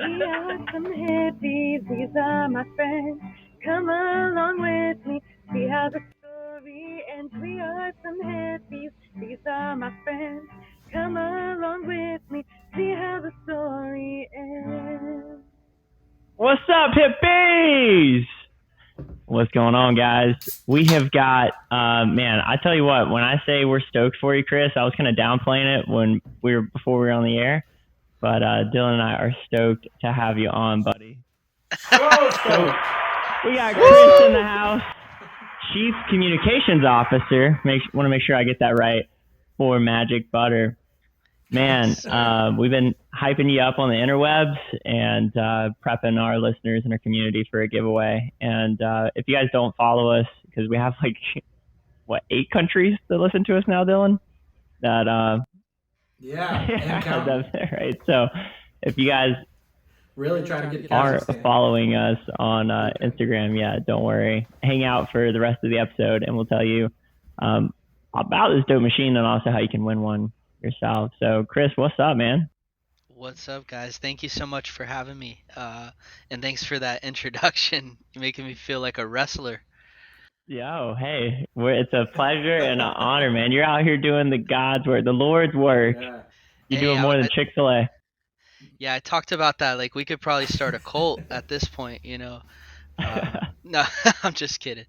We are some hippies, these are my friends. Come along with me, see how the story ends. We are some hippies, these are my friends. Come along with me, see how the story ends. What's up, hippies? What's going on, guys? We have got, man, I tell you what, when I say we're stoked for you, Chris, I was kind of downplaying it before we were on the air, but Dylon and I are stoked to have you on, buddy. So we got Chris in the house, Chief Communications Officer. Want to make sure I get that right for Magic Butter. Man, we've been hyping you up on the interwebs and prepping our listeners and our community for a giveaway. And if you guys don't follow us, because we have 8 countries that listen to us now, Dylon? And counting. That's right. So if you guys really trying to get are following us on Instagram, yeah, don't worry. Hang out for the rest of the episode, and we'll tell you about this dope machine and also how you can win one yourself. So Chris, what's up, man? What's up, guys? Thank you so much for having me, and thanks for that introduction. You're making me feel like a wrestler. Yo, hey, it's a pleasure and an honor, man. You're out here doing the God's work, the Lord's work. Yeah. You're doing more than Chick-fil-A. Yeah, I talked about that. Like, we could probably start a cult at this point, you know. No, I'm just kidding.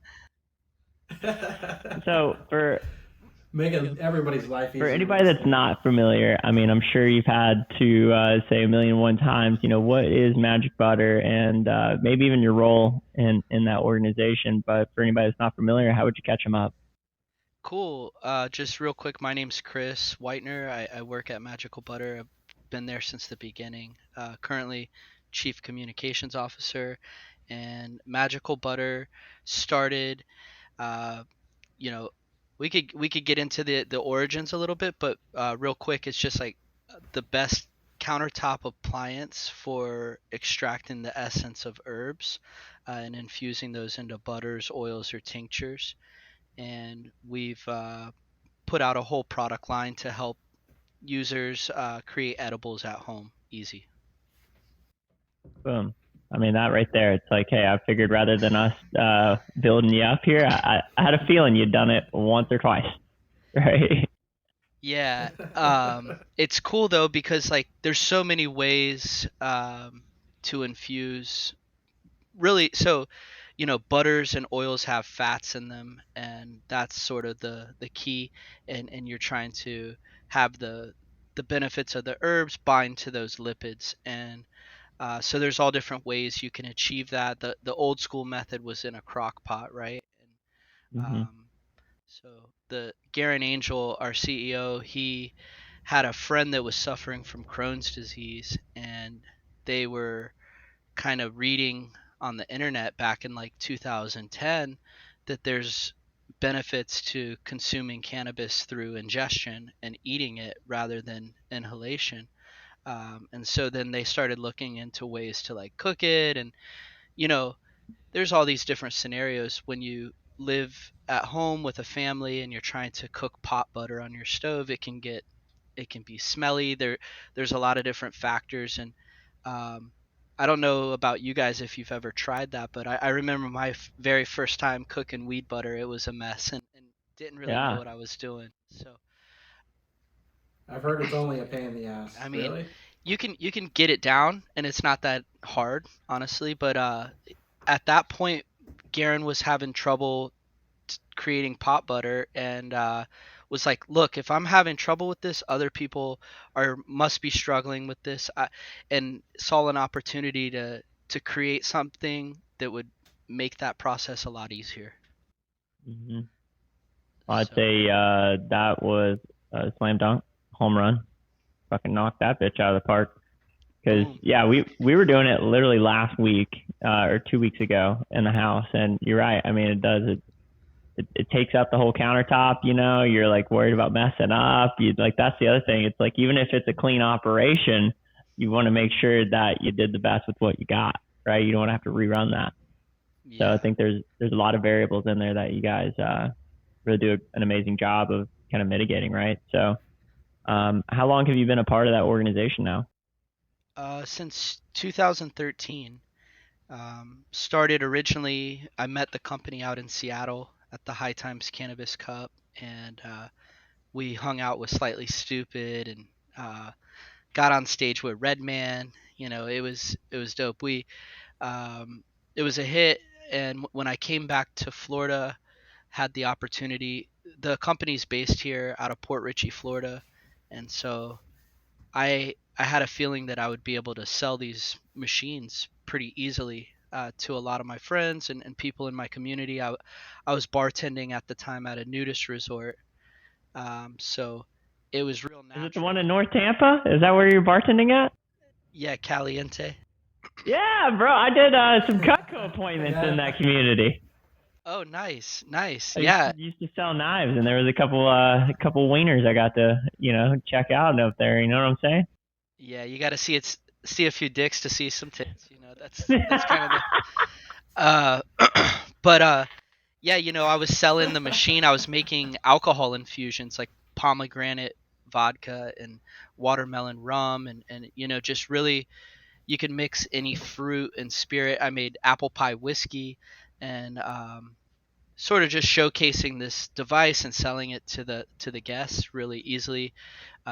So for making everybody's life easier. For anybody that's not familiar, I mean, I'm sure you've had to say 1,000,001 times, you know, what is Magic Butter and maybe even your role in that organization. But for anybody that's not familiar, how would you catch them up? Cool. Just real quick, my name's Chris Whitener. I work at Magical Butter. I've been there since the beginning. Currently Chief Communications Officer. And Magical Butter started, you know, we could get into the origins a little bit, but real quick, it's just like the best countertop appliance for extracting the essence of herbs and infusing those into butters, oils, or tinctures. And we've put out a whole product line to help users create edibles at home easy. Boom. I mean, that right there, it's like, hey, I figured rather than us building you up here, I had a feeling you'd done it once or twice, right? Yeah. It's cool, though, because, like, there's so many ways to infuse. Really, so, you know, butters and oils have fats in them, and that's sort of the key, and you're trying to have the benefits of the herbs bind to those lipids, and so there's all different ways you can achieve that. The old school method was in a crock pot, right? And, so the Garen Angel, our CEO, he had a friend that was suffering from Crohn's disease, and they were kind of reading on the internet back in like 2010 that there's benefits to consuming cannabis through ingestion and eating it rather than inhalation. And so then they started looking into ways to like cook it. And, you know, there's all these different scenarios when you live at home with a family and you're trying to cook pot butter on your stove. It can be smelly. There's a lot of different factors. And I don't know about you guys if you've ever tried that, but I remember my very first time cooking weed butter. It was a mess and didn't really know what I was doing. So I've heard it's only a pain in the ass. I mean, really? you can get it down, and it's not that hard, honestly. But at that point, Garen was having trouble creating pot butter, and was like, "Look, if I'm having trouble with this, other people must be struggling with this," and saw an opportunity to create something that would make that process a lot easier. Mm-hmm. I'd say that was a slam dunk, home run. Fucking knocked that bitch out of the park. Because, yeah, we were doing it literally last week or 2 weeks ago in the house. And you're right. I mean, it does. It takes out the whole countertop, you know. You're, like, worried about messing up. That's the other thing. It's like, even if it's a clean operation, you want to make sure that you did the best with what you got, right? You don't want to have to rerun that. Yeah. So I think there's a lot of variables in there that you guys really do an amazing job of kind of mitigating, right? So how long have you been a part of that organization now? Since 2013. Started originally, I met the company out in Seattle at the High Times Cannabis Cup, and we hung out with Slightly Stupid and uh, got on stage with Redman. It was dope. We it was a hit, and when I came back to Florida, had the opportunity. The company's based here out of Port Richey, Florida, and so I had a feeling that I would be able to sell these machines pretty easily to a lot of my friends and people in my community. I was bartending at the time at a nudist resort, so it was real Is it the one in natural. North Tampa? Is that where you're bartending at? Yeah, Caliente. Yeah, bro. I did some Cutco appointments in Yeah. that community. Oh, nice, nice. I used Yeah, to, used to sell knives, and there was a couple wieners I got to check out up there. You know what I'm saying? yeah. You got to see a few dicks to see some tits. That's kind of the uh, but yeah, I was selling the machine. I was making alcohol infusions like pomegranate vodka and watermelon rum and just really you could mix any fruit and spirit. I made apple pie whiskey and sort of just showcasing this device and selling it to the guests really easily.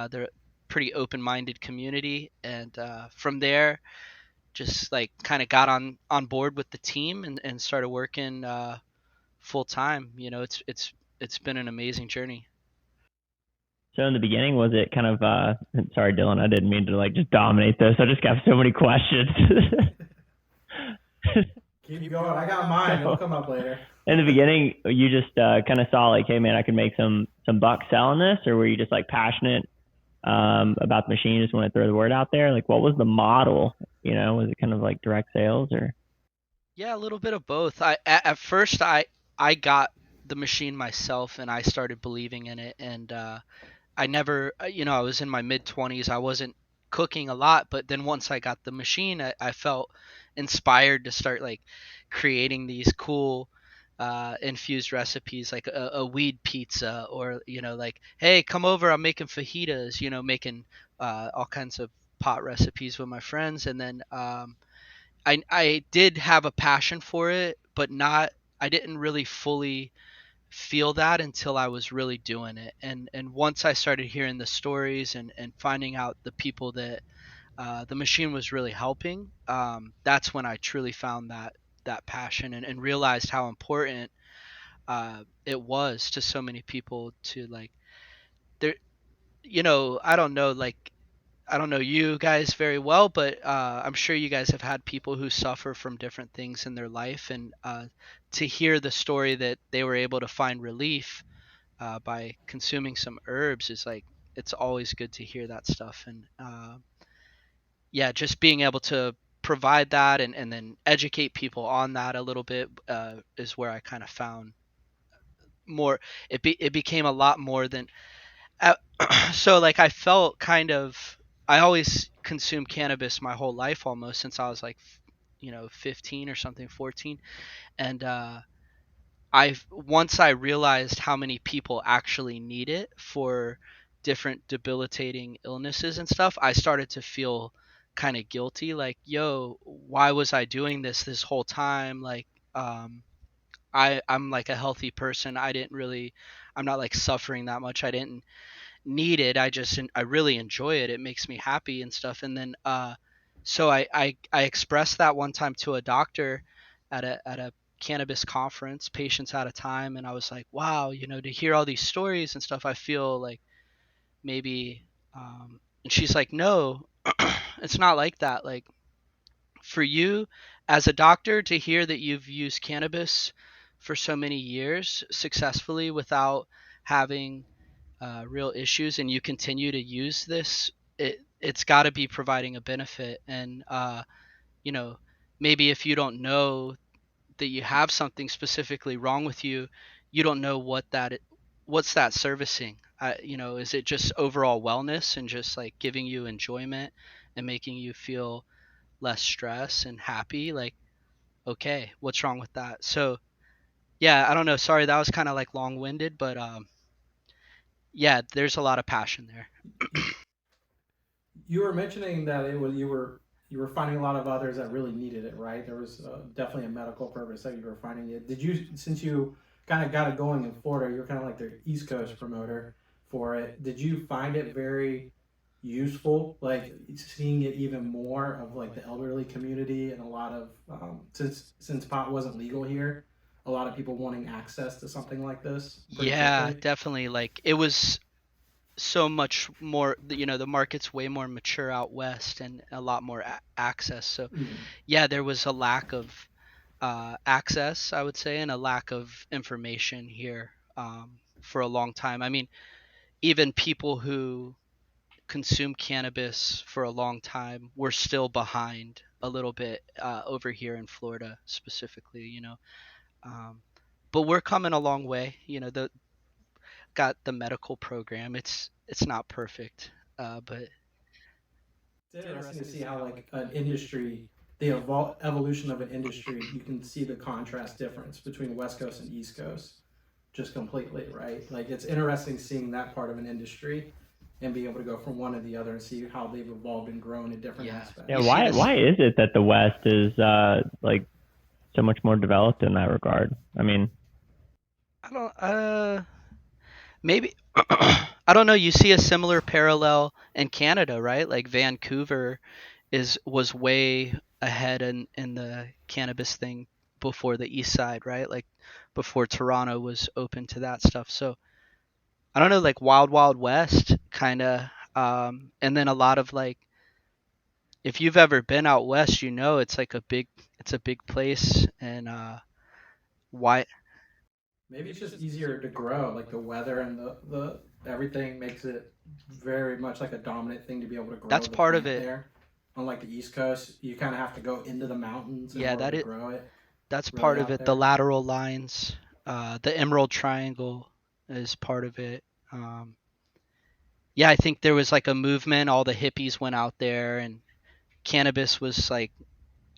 They're a pretty open-minded community, and from there just like kind of got on board with the team and started working full time. It's been an amazing journey. So in the beginning, was it kind of? Sorry, Dylan, I didn't mean to like just dominate this. I just got so many questions. Keep going. I got mine. It'll come up later. In the beginning, you just kind of saw like, hey man, I could make some bucks selling this, or were you just like passionate about the machine, just want to throw the word out there? Like, what was the model? Was it kind of like direct sales or? Yeah, a little bit of both. At first I got the machine myself and I started believing in it, and I never, I was in my mid 20s. I wasn't cooking a lot, but then once I got the machine, I felt inspired to start like creating these cool infused recipes like a weed pizza, or like, hey, come over, I'm making fajitas, making all kinds of pot recipes with my friends. And then I did have a passion for it, but not I didn't really fully feel that until I was really doing it. And once I started hearing the stories and finding out the people that the machine was really helping, that's when I truly found that passion and realized how important it was to so many people to like there. I don't know, like, I don't know you guys very well, but I'm sure you guys have had people who suffer from different things in their life, and to hear the story that they were able to find relief by consuming some herbs is like, it's always good to hear that stuff. And yeah, just being able to provide that and then educate people on that a little bit is where I kind of found more. It became a lot more than uh, so like I felt kind of, I always consumed cannabis my whole life almost since I was like 15 or something, 14. And I once I realized how many people actually need it for different debilitating illnesses and stuff, I started to feel kind of guilty, like, yo, why was I doing this whole time? Like, um I'm like a healthy person. I'm not like suffering that much. I didn't need it. I really enjoy it. It makes me happy and stuff. And then so I expressed that one time to a doctor at a cannabis conference, patients at a time, and I was like, wow, to hear all these stories and stuff, I feel like maybe and she's like, no, it's not like that. Like, for you as a doctor to hear that you've used cannabis for so many years successfully without having real issues, and you continue to use this, it's got to be providing a benefit. And you know maybe if you don't know that you have something specifically wrong with you, you don't know what's that servicing. Is it just overall wellness and just like giving you enjoyment and making you feel less stress and happy? Like, okay, what's wrong with that? So yeah, I don't know, sorry, that was kind of like long-winded, but yeah, there's a lot of passion there. You were mentioning that you were finding a lot of others that really needed it, right? There was definitely a medical purpose that you were finding it. Did you, since you kind of got it going in Florida, you're kind of like the East Coast promoter for it. Did you find it very useful, like seeing it even more of like the elderly community and a lot of since pot wasn't legal here, a lot of people wanting access to something like this pretty Yeah, quickly? definitely. Like it was so much more, the market's way more mature out west and a lot more access. So Mm. yeah, there was a lack of access, I would say, and a lack of information here for a long time. I mean, even people who consume cannabis for a long time were still behind a little bit over here in Florida specifically. Um, but we're coming a long way. The got the medical program. It's not perfect, but It's interesting to see how like an industry, the evolution of an industry, you can see the contrast difference between West Coast and East Coast just completely, right? Like it's interesting seeing that part of an industry and be able to go from one to the other and see how they've evolved and grown in different yeah, Yeah, you aspects. see this. why is it that the West is like so much more developed in that regard? I mean, I don't. Maybe I don't know. You see a similar parallel in Canada, right? Like Vancouver is was way ahead in the cannabis thing before the East Side, right? Like before Toronto was open to that stuff. So I don't know, like Wild Wild West kind of. And then a lot of like, if you've ever been out west, it's like it's a big place, and why? Maybe it's just easier to grow, like the weather and the everything makes it very much like a dominant thing to be able to grow That's the part of plant it. there. Unlike the East Coast, you kind of have to go into the mountains in Yeah, order to grow it that's really part of out it. The there. lateral lines, the Emerald Triangle is part of it. Um, yeah, I think there was like a movement. All the hippies went out there, and cannabis was like,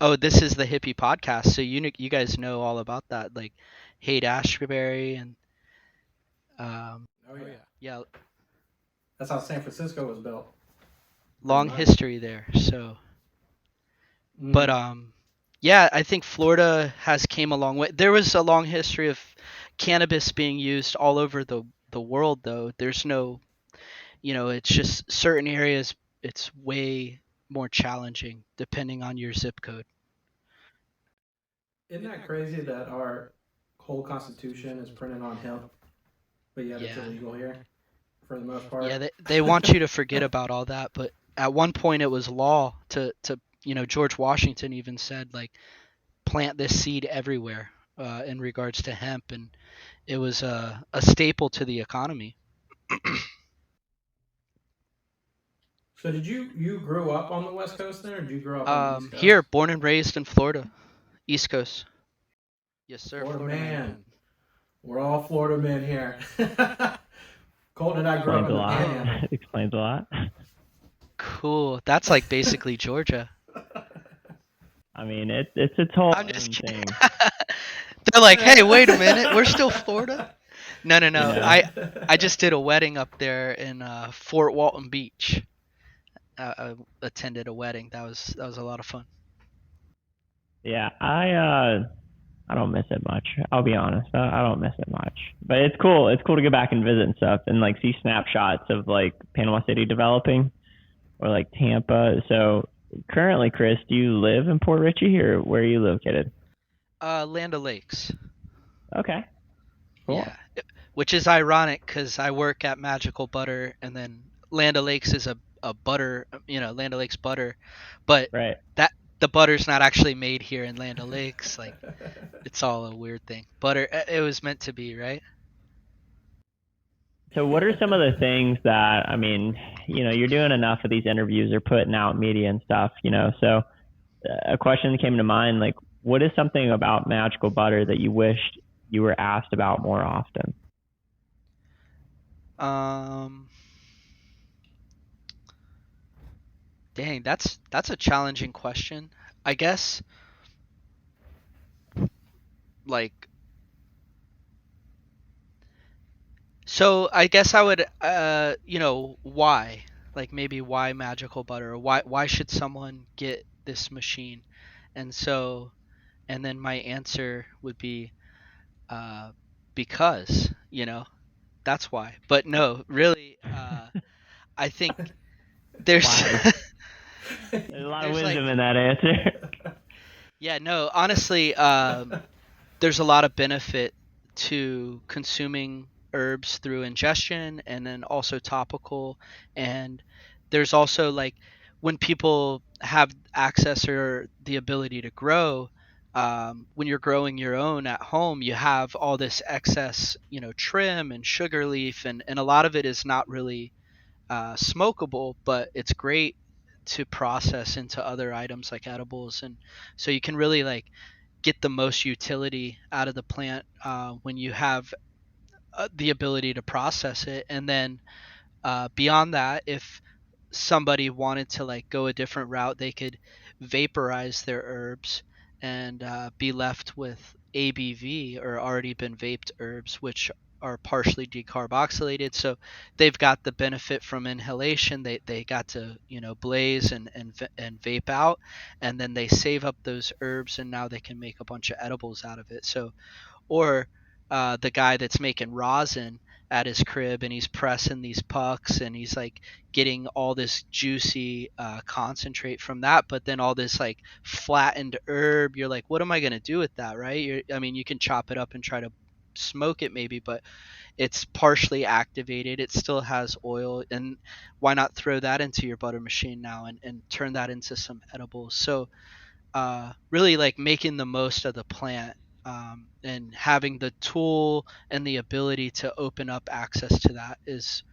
oh, this is the hippie podcast, so you guys know all about that, like Haight Ashbury and um, Oh yeah, yeah, that's how San Francisco was built, pretty long much. history there. So, but Mm. yeah, I think Florida has came a long way. There was a long history of cannabis being used all over the world, though. There's no, it's just certain areas. It's way more challenging depending on your zip code. Isn't that crazy that our whole constitution is printed on hemp, but yet it's Yeah, illegal here for the most yeah. part? They want you to forget about all that, but at one point it was law to George Washington even said like plant this seed everywhere in regards to hemp, and it was a staple to the economy. So did you grew up on the West Coast then, or did you grow up on the East Here, Coast? born and raised in Florida, East Coast. Yes, sir, Florida Florida man. man. We're all Florida men here. Colton and I grew up explains in a the lot. Oh, Panhandle. Explains a lot. cool. That's like basically Georgia. I mean, it's its whole I'm just own kidding. thing, They're like, hey, wait a minute, we're still Florida. No, no, you no. know. I just did a wedding up there in Fort Walton Beach. I attended a wedding. That was a lot of fun. Yeah, I don't miss it much. I'll be honest. I don't miss it much. But it's cool. It's cool to go back and visit and stuff and like see snapshots of like Panama City developing or like Tampa. So currently, Chris, do you live in Port Richey or where are you located? Land O'Lakes. Okay, Yeah, cool. which is ironic because I work at Magical Butter, and then Land O'Lakes is a butter, Land O'Lakes butter, but Right. that the butter's not actually made here in Land O'Lakes. Like it's all a weird thing. Butter, it was meant to be, right? So what are some of the things that I mean, you're doing enough of these interviews or putting out media and stuff, so a question that came to mind, like, what is something about magical butter that you wished you were asked about more often? Um, Dang, that's a challenging question. I guess like so I guess I would why? Like maybe why magical butter, or why should someone get this machine? And so, and then my answer would be uh, because, that's why. But no, really, I think there's Wise. There's a lot of there's like, wisdom in that answer. yeah, no, honestly, there's a lot of benefit to consuming herbs through ingestion and then also topical. And there's also like when people have access or the ability to grow, when you're growing your own at home, you have all this excess, trim and sugar leaf, and a lot of it is not really smokable, but it's great to process into other items like edibles. And so you can really like get the most utility out of the plant when you have the ability to process it. And then beyond that, if somebody wanted to like go a different route, they could vaporize their herbs and be left with ABV, or already been vaped herbs, which are partially decarboxylated. So they've got the benefit from inhalation. They got to blaze and vape out, and then they save up those herbs, and now they can make a bunch of edibles out of it. So, or the guy that's making rosin at his crib, and he's pressing these pucks, and he's like getting all this juicy concentrate from that, but then all this like flattened herb. You're like, what am I going to do with that, right? I mean, you can chop it up and try to smoke it maybe, but it's partially activated, it still has oil, and why not throw that into your butter machine now and turn that into some edibles? So really like making the most of the plant, and having the tool and the ability to open up access to that is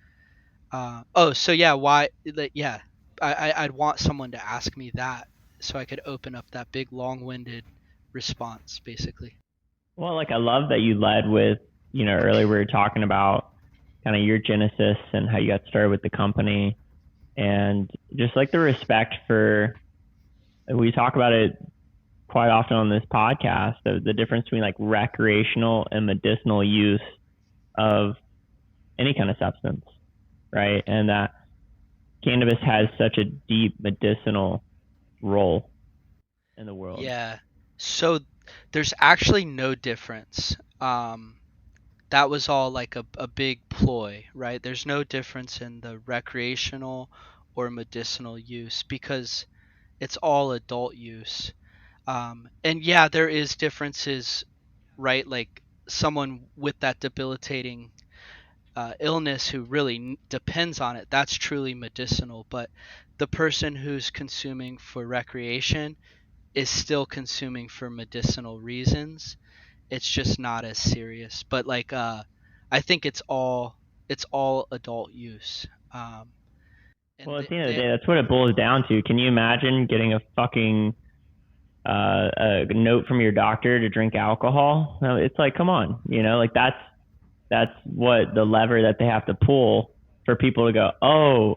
oh, so yeah, why like, yeah, I'd want someone to ask me that so I could open up that big long-winded response basically. Well, like I love that you led with, earlier we were talking about kind of your genesis and how you got started with the company, and just like the respect for, we talk about it quite often on this podcast, the difference between like recreational and medicinal use of any kind of substance, right? And that cannabis has such a deep medicinal role in the world. Yeah. So there's actually no difference. That was all like a big ploy, right? There's no difference in the recreational or medicinal use because it's all adult use. And yeah, there is differences, right? Like someone with that debilitating illness who really depends on it, that's truly medicinal. But the person who's consuming for recreation is still consuming for medicinal reasons. It's just not as serious. But like I think it's all adult use. And Well, at the end of the day, that's what it boils down to. Can you imagine getting a fucking a note from your doctor to drink alcohol? No, it's like, come on, like that's what the lever that they have to pull for people to go, oh,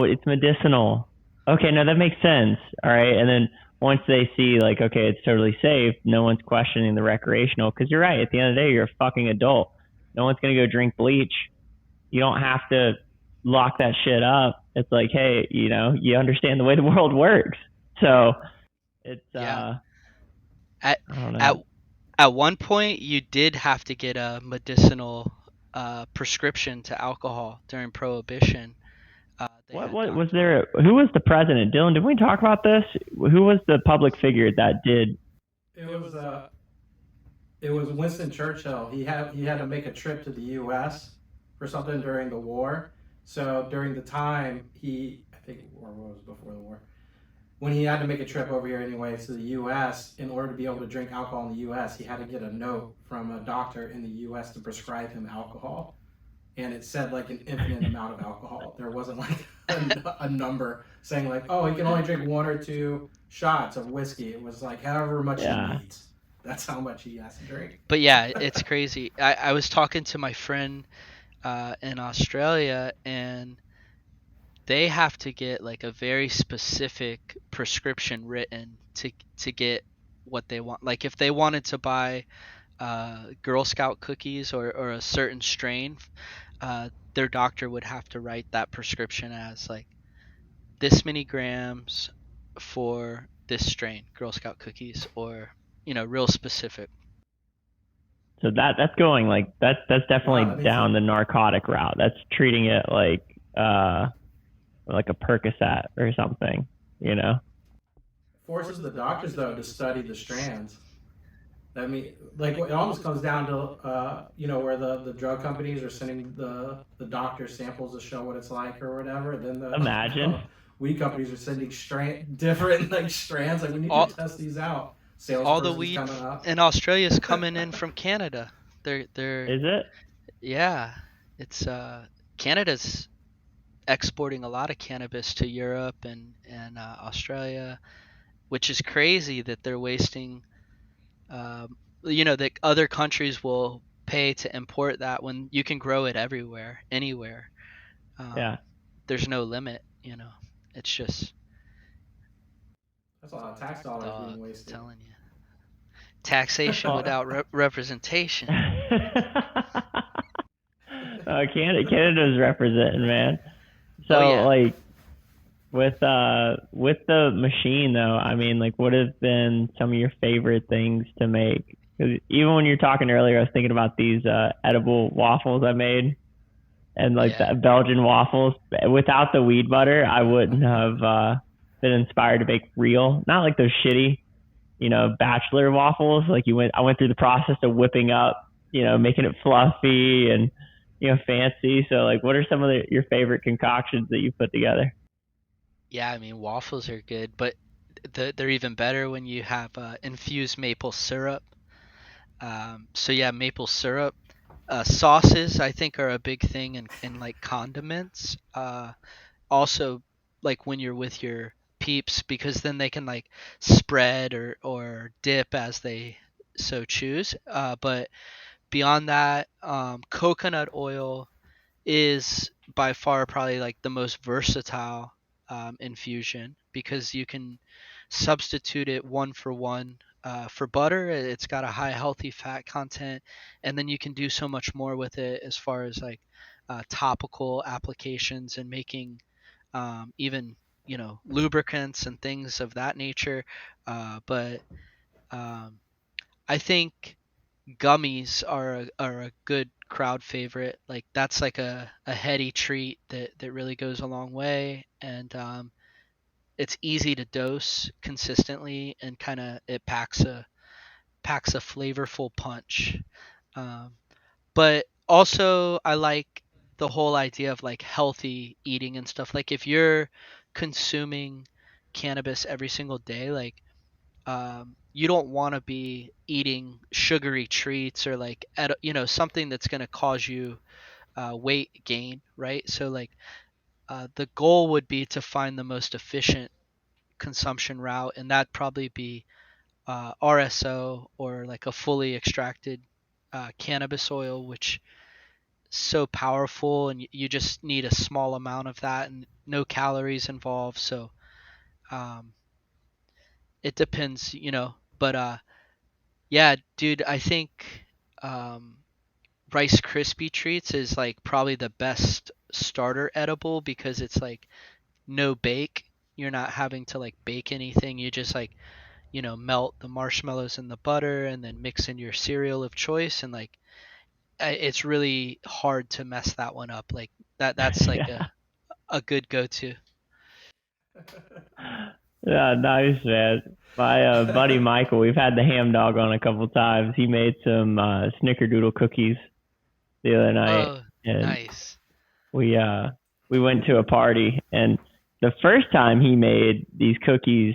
it's medicinal. Okay, no, that makes sense. All right, and then once they see like, okay, it's totally safe, no one's questioning the recreational, because you're right. At the end of the day, you're a fucking adult. No one's gonna go drink bleach. You don't have to lock that shit up. It's like, hey, you understand the way the world works. So it's yeah. I At don't at know. at one point, you did have to get a medicinal prescription to alcohol during Prohibition. They What had what was doctor. there? Who was the president? Dylan, did we talk about this? Who was the public figure that did? It was it was Winston Churchill. He had to make a trip to the U.S. for something during the war. So during the time I think, or what was before the war, when he had to make a trip over here anyway to the U.S. in order to be able to drink alcohol in the U.S., he had to get a note from a doctor in the U.S. to prescribe him alcohol, and it said like an infinite amount of alcohol. There wasn't like a number saying like, oh, he can only drink 1 or 2 shots of whiskey. It was like however much he Yeah. needs. That's how much he has to drink. But yeah, it's crazy. I was talking to my friend in Australia, and they have to get like a very specific prescription written to get what they want. Like if they wanted to buy Girl Scout cookies or a certain strain, their doctor would have to write that prescription as like this many grams for this strain, Girl Scout cookies, or real specific. So that's going like that's Wow, definitely that means down it the narcotic route. That's treating it like a Percocet or something, you know? forces the doctors though to study the strands. I mean, like it almost comes down to where the drug companies are sending the doctor samples to show what it's like or whatever. And then Imagine. weed companies are sending different like strands. Like we need you All to test these out. all the Salesperson's weed coming up. in Australia is coming in from Canada. They're Is it? Yeah, it's Canada's exporting a lot of cannabis to Europe and Australia, which is crazy that they're wasting. That other countries will pay to import that when you can grow it everywhere, anywhere. Yeah. There's no limit. It's just That's a lot of tax dollars dog. being wasted. Telling you, taxation Well, without representation. Canada's representing, man. Oh So yeah. like with the machine though, I mean, like what have been some of your favorite things to make? 'Cause even when you're talking earlier, I was thinking about these edible waffles I made, and like Yeah. the Belgian waffles. Without the weed butter, I wouldn't have been inspired to make real, not like those shitty, bachelor waffles. Like I went through the process of whipping up, making it fluffy and fancy. So like, what are some of your favorite concoctions that you put together? Yeah, I mean waffles are good, but they're even better when you have infused maple syrup. So yeah, maple syrup. Sauces I think are a big thing in like condiments. Also like when you're with your peeps because then they can like spread or dip as they so choose. But beyond that, coconut oil is by far probably like the most versatile infusion because you can substitute it one for one for butter. It's got a high healthy fat content, and then you can do so much more with it as far as like topical applications and making even lubricants and things of that nature. But um, I think gummies are a good crowd favorite. Like that's like a heady treat that really goes a long way, and it's easy to dose consistently, and kind of it packs a flavorful punch. Um, but also I like the whole idea of like healthy eating and stuff. Like if you're consuming cannabis every single day, like you don't want to be eating sugary treats or like something that's going to cause you weight gain, right? So like the goal would be to find the most efficient consumption route, and that'd probably be RSO or like a fully extracted cannabis oil, which is so powerful, and you just need a small amount of that, and no calories involved. So um, it depends, but yeah, dude, I think um, Rice Krispie treats is like probably the best starter edible because it's like no bake. You're not having to like bake anything. You just like, melt the marshmallows in the butter and then mix in your cereal of choice, and like it's really hard to mess that one up. Like that's like Yeah. a good go-to. Yeah, nice, man. My buddy Michael, we've had the ham dog on a couple times. He made some snickerdoodle cookies the other night, Oh, and nice. we uh we went to a party, and the first time he made these cookies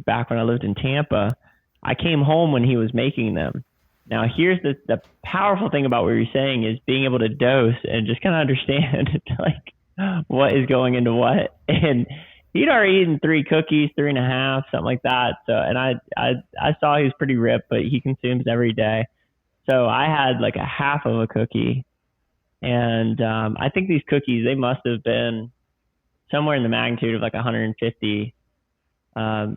back when I lived in Tampa, I came home when he was making them. Now here's the powerful thing about what you're saying is being able to dose and just kind of understand like what is going into what. And he'd already eaten three cookies, three and a half, something like that. So and I saw he was pretty ripped, but he consumes every day. So I had like a half of a cookie, and I think these cookies, they must have been somewhere in the magnitude of like 150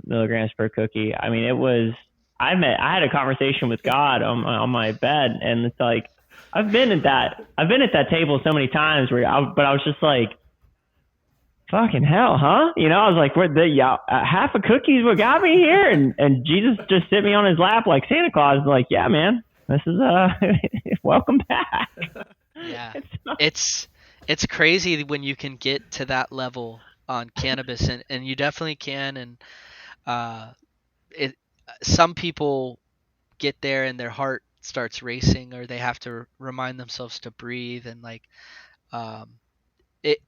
milligrams per cookie. I mean, it was. I had a conversation with God on my bed, and it's like I've been at that table so many times but I was just like, fucking hell, huh? You know, I was like, what the half a cookie's what got me here, and Jesus just sit me on his lap like Santa Claus, like, yeah, man, this is welcome back. Yeah. It's It's crazy when you can get to that level on cannabis, and you definitely can. And uh it some people get there and their heart starts racing, or they have to remind themselves to breathe, and like um it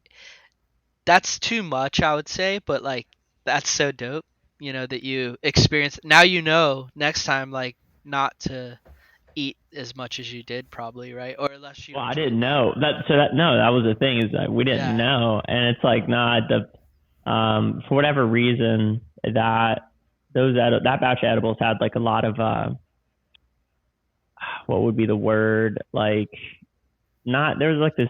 that's too much, I would say, but like that's so dope, that you experience. Now you know next time, like, not to eat as much as you did, probably, right? Or unless you well, don't I drink. didn't know that. So that no, that was the thing is that we didn't Yeah. know, and it's like nah, the for whatever reason that that batch of edibles had like a lot of what would be the word, like, not there was like this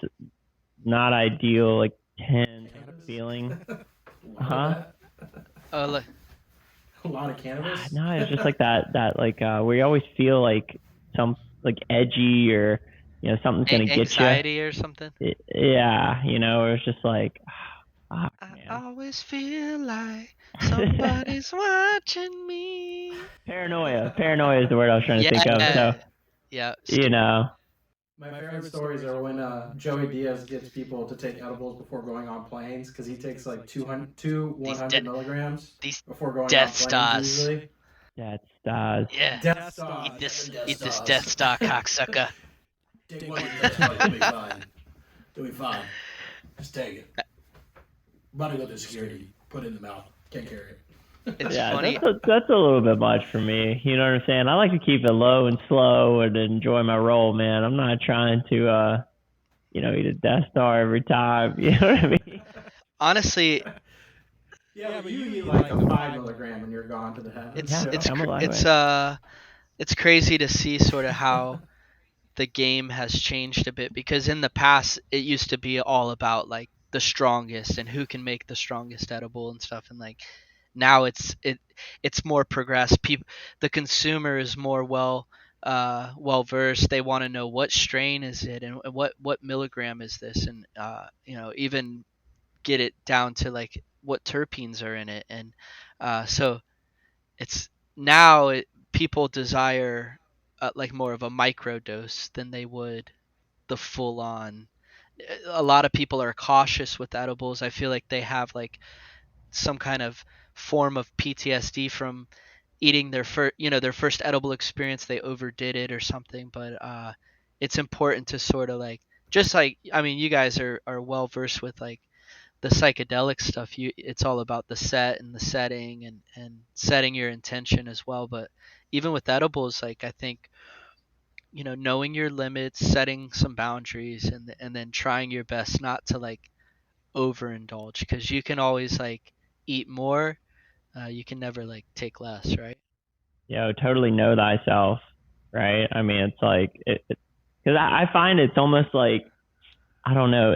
not ideal, like, tense Cannabis? feeling. A lot of Huh? that? Oh, look. A lot of cannabis? No, it's just like that like where you always feel like some like edgy, or something's gonna get you. Anxiety or something. Yeah, it's just like, fuck, I man. always feel like somebody's watching me. Paranoia is the word I was trying to think of. So Yeah. Yeah. you know, My favorite stories are when Joey Diaz gets people to take edibles before going on planes because he takes like two These 100 milligrams these before going on Death planes Stars. usually. that stars. Yeah. Death Stars, Eat this Death Star, cocksucker. Take one of these Death Stars, you'll be fine. You'll be fine. Just take it. About to go to security. Put it in the mouth. Can't carry it. It's Yeah, funny. that's a little bit much for me. You know what I'm saying? I like to keep it low and slow and enjoy my role, man. I'm not trying to eat a Death Star every time. You know what I mean? Honestly, Yeah, but you eat like a 5 milligram and you're gone to the heavens it's Yeah, too. it's I'm a cr- lightweight. it's crazy to see sort of how the game has changed a bit, because in the past it used to be all about like the strongest and who can make the strongest edible and stuff, and like now it's more progressed. People, the consumer is more well versed. They want to know what strain is it, and what milligram is this, and even get it down to like what terpenes are in it. And so it's now people desire like more of a micro dose than they would the full on. A lot of people are cautious with edibles. I feel like they have like some kind of form of PTSD from eating their first edible experience. They overdid it or something. But it's important to sort of like, just like, I mean, you guys are well versed with like the psychedelic stuff. It's all about the set and the setting, and setting your intention as well. But even with edibles, like, I think, knowing your limits, setting some boundaries, and then trying your best not to like overindulge, because you can always like eat more. You can never like take less, right? Totally know thyself, right? I mean, it's like because I find it's almost like, I don't know.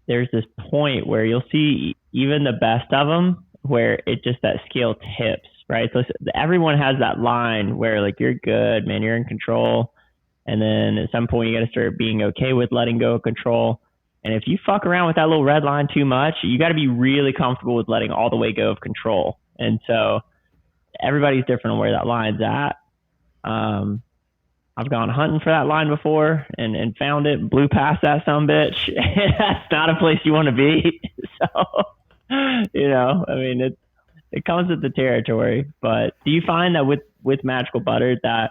There's this point where you'll see even the best of them where it just that scale tips, right? So everyone has that line where like you're good, man, you're in control, and then at some point you got to start being okay with letting go of control. And if you fuck around with that little red line too much, you got to be really comfortable with letting all the way go of control. And so everybody's different on where that line's at. Um, I've gone hunting for that line before and found it, blew past that some bitch. That's not a place you want to be. So, I mean, it comes with the territory. But do you find that with magical butter that,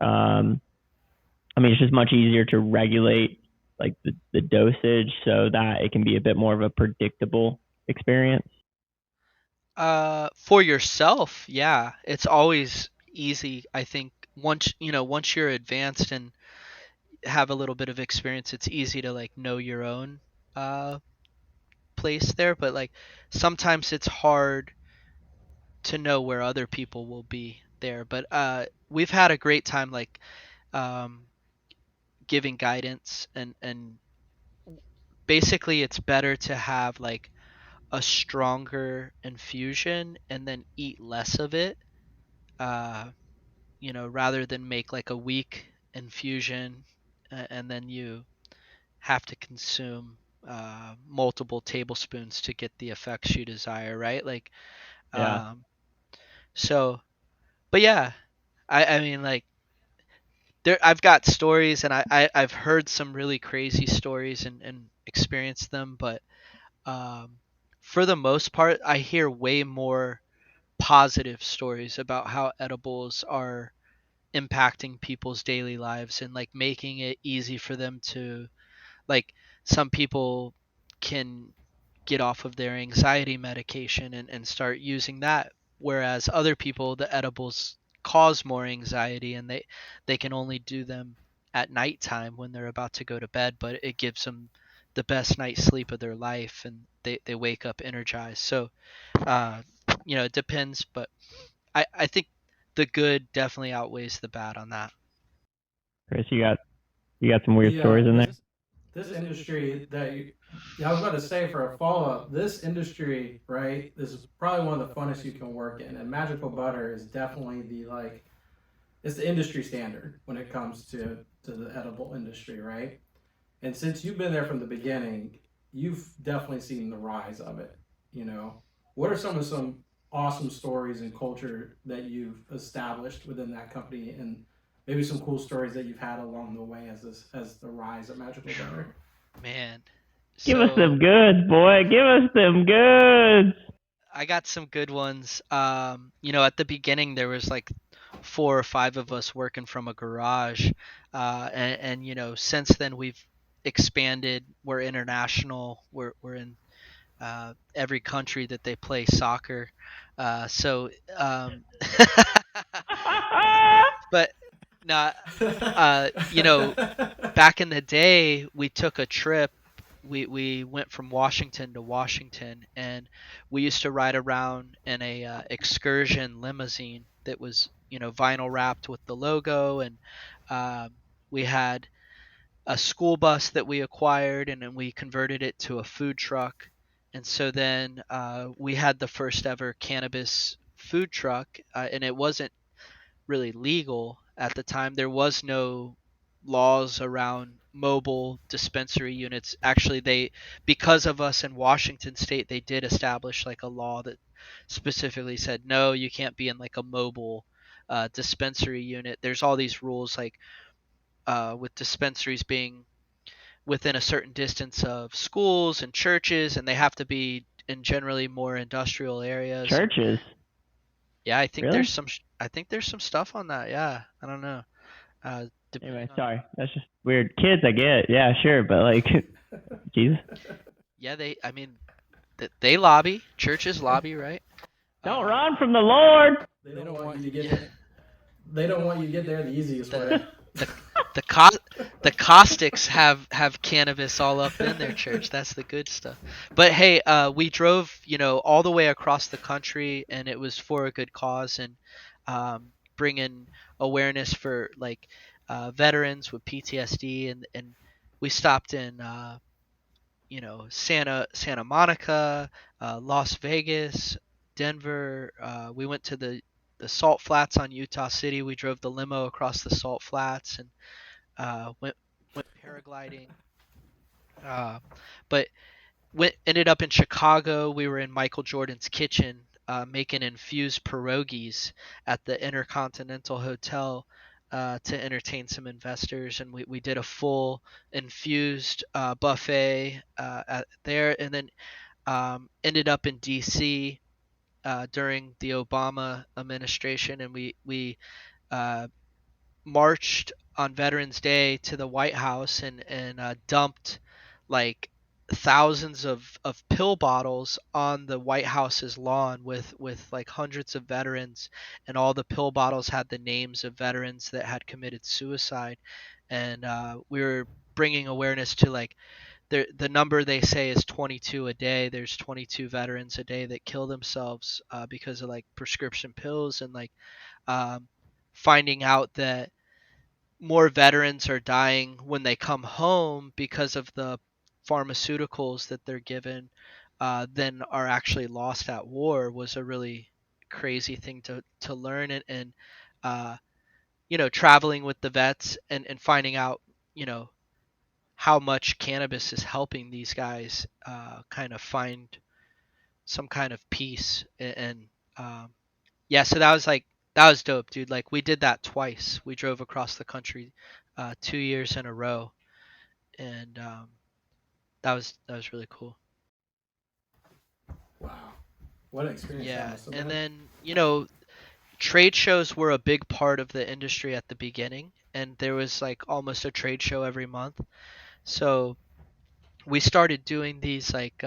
I mean, it's just much easier to regulate like the dosage so that it can be a bit more of a predictable experience? For yourself, yeah, it's always easy. I think once you're advanced and have a little bit of experience, it's easy to like know your own uh place there. But like sometimes it's hard to know where other people will be there. But we've had a great time, like, um giving guidance, and basically it's better to have like a stronger infusion and then eat less of it, uh rather than make like a weak infusion and then you have to consume multiple tablespoons to get the effects you desire, right? Like, Yeah. um, so, but yeah, I mean, like, there, I've got stories, and I've heard some really crazy stories and experienced them, but um, for the most part, I hear way more positive stories about how edibles are impacting people's daily lives and like making it easy for them to, like, some people can get off of their anxiety medication and start using that, whereas other people, the edibles cause more anxiety, and they can only do them at nighttime when they're about to go to bed, but it gives them the best night's sleep of their life, and they wake up energized. So uh it depends, but I think the good definitely outweighs the bad on that. Chris, you got some weird The stories in there. this industry that you, yeah, I was about to say for a follow up, this industry, right, is probably one of the funnest you can work in, and magical butter is definitely the like it's the industry standard when it comes to the edible industry, right? And since you've been there from the beginning, you've definitely seen the rise of it. You know, what are some awesome stories and culture that you've established within that company, and maybe some cool stories that you've had along the way as the rise of Magical Butter? Man, Give us so them goods, boy. Give us them goods. I got some good ones. At the beginning there was like four or five of us working from a garage, and since then we've expanded. We're international. We're in every country that they play soccer. So, but not. Back in the day, we took a trip. We went from Washington to Washington, and we used to ride around in a excursion limousine that was vinyl wrapped with the logo, and um, we had a school bus that we acquired, and then we converted it to a food truck. And so then we had the first ever cannabis food truck, and it wasn't really legal at the time. There was no laws around mobile dispensary units. Actually, they, because of us in Washington state, they did establish like a law that specifically said no, you can't be in like a mobile dispensary unit. There's all these rules, like with dispensaries being within a certain distance of schools and churches, and they have to be in generally more industrial areas. And Churches, yeah, I think really? there's some stuff on that. Yeah, I don't know. Anyway, Depending on, sorry. That's just weird. Kids, I get. Yeah, sure, but like, Jesus, yeah, I mean, they lobby. Churches lobby, right? don't Uh, run from the Lord. They don't want you to get yeah, it. They don't want you to get there the easiest the way. the the co- the caustics have cannabis all up in their church. That's the good stuff. But hey, we drove all the way across the country, and it was for a good cause, and bringing awareness for like veterans with PTSD, and we stopped in Santa Monica, Las Vegas, Denver. We went to the Salt Flats on Utah City. We drove the limo across the Salt Flats and went paragliding. Uh, but ended up in Chicago. We were in Michael Jordan's kitchen making infused pierogies at the Intercontinental Hotel to entertain some investors, and we did a full infused buffet there, and then ended up in D.C. During the Obama administration, and we uh, marched on Veterans Day to the White House and dumped like thousands of pill bottles on the White House's lawn with like hundreds of veterans, and all the pill bottles had the names of veterans that had committed suicide, and we were bringing awareness to like the number they say is 22 a day. There's 22 veterans a day that kill themselves because of like prescription pills, and like um, finding out that more veterans are dying when they come home because of the pharmaceuticals that they're given than are actually lost at war was a really crazy thing to learn, and traveling with the vets and finding out you know, how much cannabis is helping these guys kind of find some kind of peace. And yeah, so that was dope, dude. Like we did that twice. We drove across the country 2 years in a row, and that was really cool. Wow, what an experience that Yeah, must have and been. then trade shows were a big part of the industry at the beginning, and there was like almost a trade show every month. So we started doing these like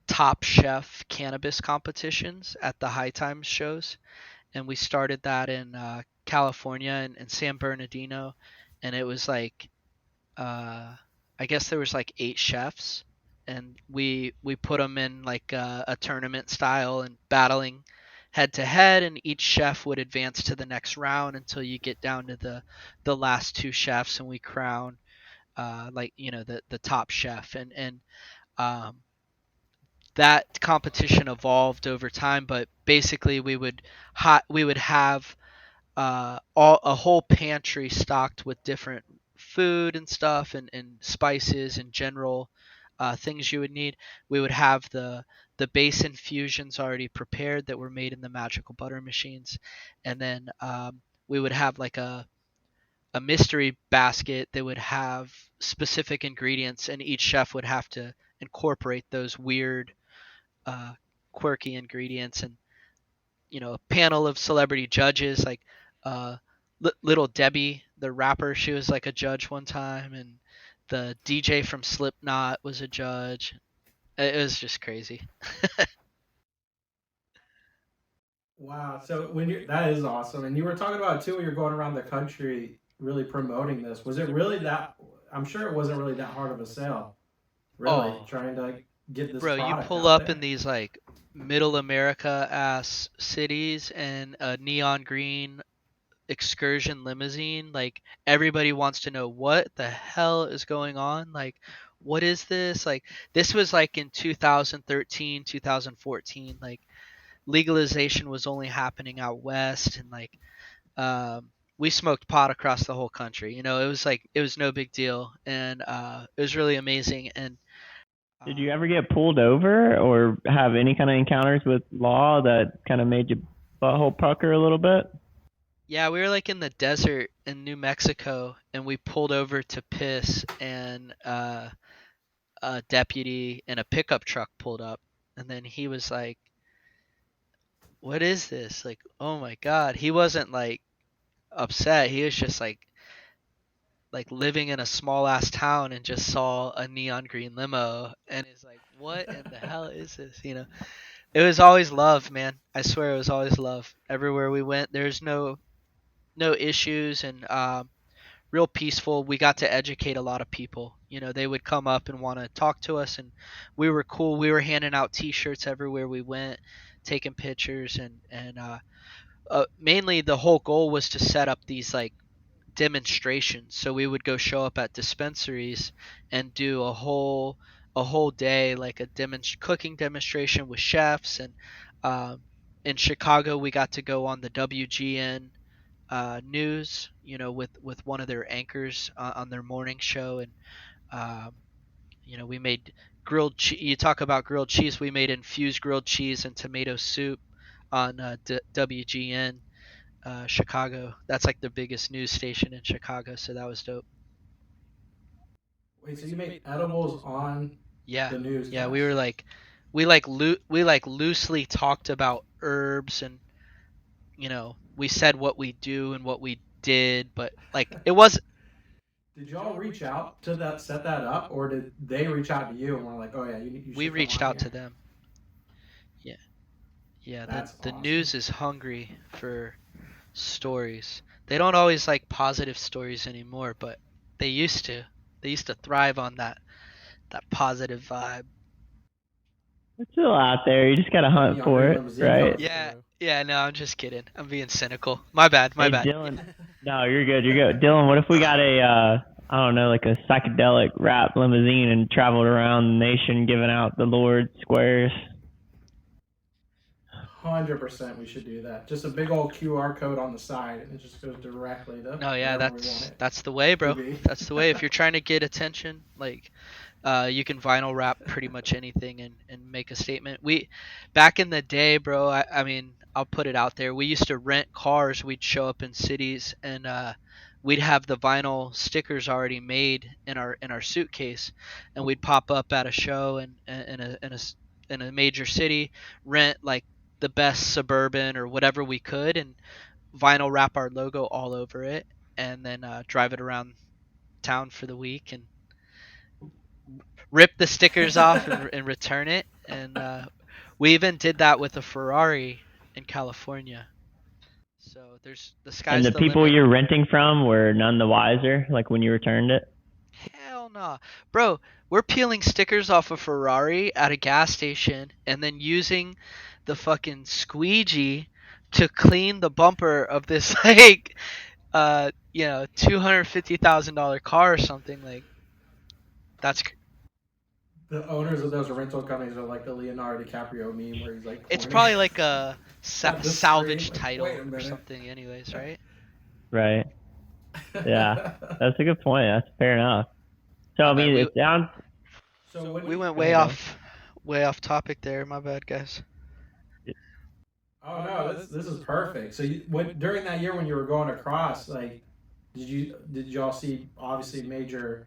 Top Chef cannabis competitions at the High Times shows, and we started that in California and San Bernardino, and it was like I guess there was like 8 chefs, and we put them in like a tournament style and battling head to head, and each chef would advance to the next round until you get down to the last 2 chefs, and we crown like the top chef, and um, that competition evolved over time, but basically we would have a whole pantry stocked with different food and stuff, and spices and general things you would need. We would have the base infusions already prepared that were made in the magical butter machines, and then we would have like a mystery basket that would have specific ingredients, and each chef would have to incorporate those weird uh, quirky ingredients. And a panel of celebrity judges like uh, Little Debbie, the rapper. She was like a judge one time, and the DJ from Slipknot was a judge. It was just crazy. Wow. So when you that is awesome. And you were talking about too when you're going around the country really promoting this. Was it really that I'm sure it wasn't really that hard of a sale, really, Oh, trying to like get this bro, you product pull out up in there. these like middle America ass cities and a neon green excursion limousine, like everybody wants to know what the hell is going on. Like, what is this? Like, this was like in 2013, 2014. Like, legalization was only happening out west, and like we smoked pot across the whole country. It was like it was no big deal, and it was really amazing. And Did um, you ever get pulled over or have any kind of encounters with law that kind of made your butthole pucker a little bit? yeah, we were like in the desert in New Mexico, and we pulled over to piss, and a deputy in a pickup truck pulled up, and then he was like, "What is this?" Like, oh my god, he wasn't like upset. He was just like living in a small ass town and just saw a neon green limo and is like, "What in the hell is this?" It was always love, man. I swear it was always love. Everywhere we went, there's no issues, and real peaceful. We got to educate a lot of people. They would come up and want to talk to us, and we were cool. We were handing out T-shirts everywhere we went, taking pictures, and mainly the whole goal was to set up these like demonstrations. So we would go show up at dispensaries and do a whole day like a cooking demonstration with chefs. And um, in Chicago, we got to go on the WGN news, with one of their anchors on their morning show, and um, we made grilled cheese. You talk about grilled cheese. We made infused grilled cheese and tomato soup on WGN Chicago. That's like the biggest news station in Chicago, so that was dope. Wait, so you made edibles on Yeah, the yeah. newscast? We like loosely talked about herbs, and we said what we do and what we did, but like it was Did y'all reach out to that set that up, or did they reach out to you and were like, "Oh yeah, you we should come reached on out to here"? them. Yeah, yeah. The That's the awesome. news is hungry for stories. They don't always like positive stories anymore, but they used to. They used to thrive on that positive vibe. It's still out there. You just gotta That hunt neon for green it, limousine right? coming Yeah, through. yeah. No, I'm just kidding. I'm being cynical. My bad. My Hey, bad. Dylan. No, you're good. You're good. Dylan, what if we got I don't know, like a psychedelic rap limousine and traveled around the nation giving out the Lord squares? 100% we should do that. Just a big old QR code on the side, and it just goes directly to No, yeah, wherever we want it that's the way, to bro. be. That's the way. If you're trying to get attention, like you can vinyl wrap pretty much anything and make a statement. We back in the day, bro, I mean, I'll put it out there. We used to rent cars. We'd show up in cities and we'd have the vinyl stickers already made in our suitcase, and we'd pop up at a show in a major city, rent like the best suburban or whatever we could, and vinyl wrap our logo all over it, and then drive it around town for the week and rip the stickers off and return it. And we even did that with a Ferrari in California. So there's the And sky's the the people limit. you're renting from were none the wiser, like when you returned it. Hell nah, bro. We're peeling stickers off a Ferrari at a gas station and then using the fucking squeegee to clean the bumper of this like $250,000 car or something like that's The owners of those rental companies are like the Leonardo DiCaprio meme where he's like it's pointing probably like a at the screen, salvage like, wait title a or minute. something anyways, right? Right. Yeah. That's a good point. That's fair enough. So My I bad. mean, it sounds. So when We went Go ahead, bro. way off topic there. My bad, guys. Oh no, this is perfect. So when during that year when you were going across, like, did y'all see obviously major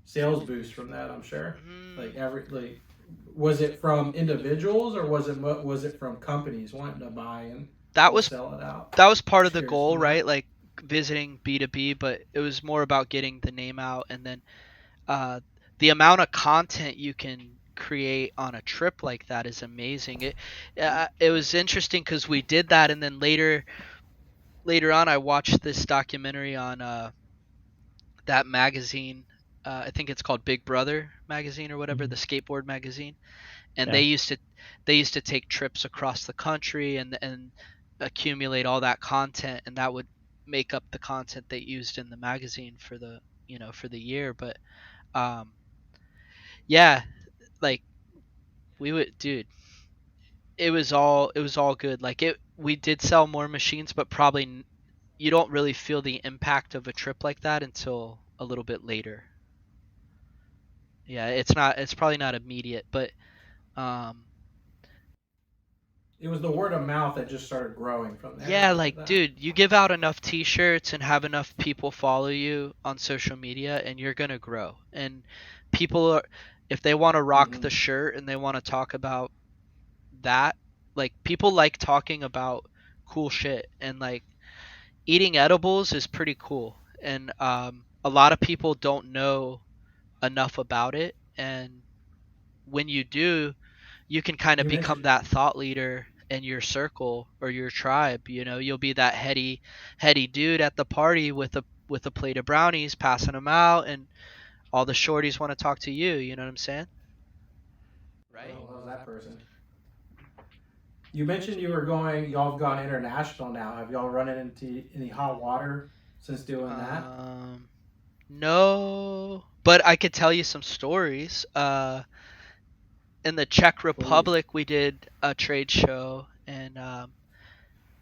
sales boost from that? I'm sure. Like was it from individuals or was it from companies wanting to buy and That was wholesale it out? that was part of Just the curious to goal, know. right? Like visiting B2B, but it was more about getting the name out, and then uh, the amount of content you can create on a trip like that is amazing. It was interesting because we did that, and then later on, I watched this documentary on that magazine. I think it's called Big Brother magazine or whatever, the Mhm. skateboard magazine, and Yeah. they used to take trips across the country and accumulate all that content, and that would make up the content they used in the magazine for the for the year. But um, yeah, like we would, dude, it was all good. Like it, we did sell more machines, but probably you don't really feel the impact of a trip like that until a little bit later. Yeah, it's probably not immediate, but um, It was the word of mouth that just started growing from there yeah, after like that. dude, you give out enough t-shirts and have enough people follow you on social media and you're going to grow. And people are, if they want to rock Hmm. the shirt and they want to talk about that, like people like talking about cool shit, and like eating edibles is pretty cool. And a lot of people don't know enough about it, and when you do, you can kind of You become mentioned that thought leader in your circle or your tribe. You'll be that heady dude at the party with a plate of brownies, passing them out, and all the shorties want to talk to you. You know what I'm saying? Right? oh, how's that person? You mentioned you were going. Y'all have gone international now. Have y'all run into any hot water since doing that? Um, no, but I could tell you some stories. In the Czech Please. Republic, we did a trade show, and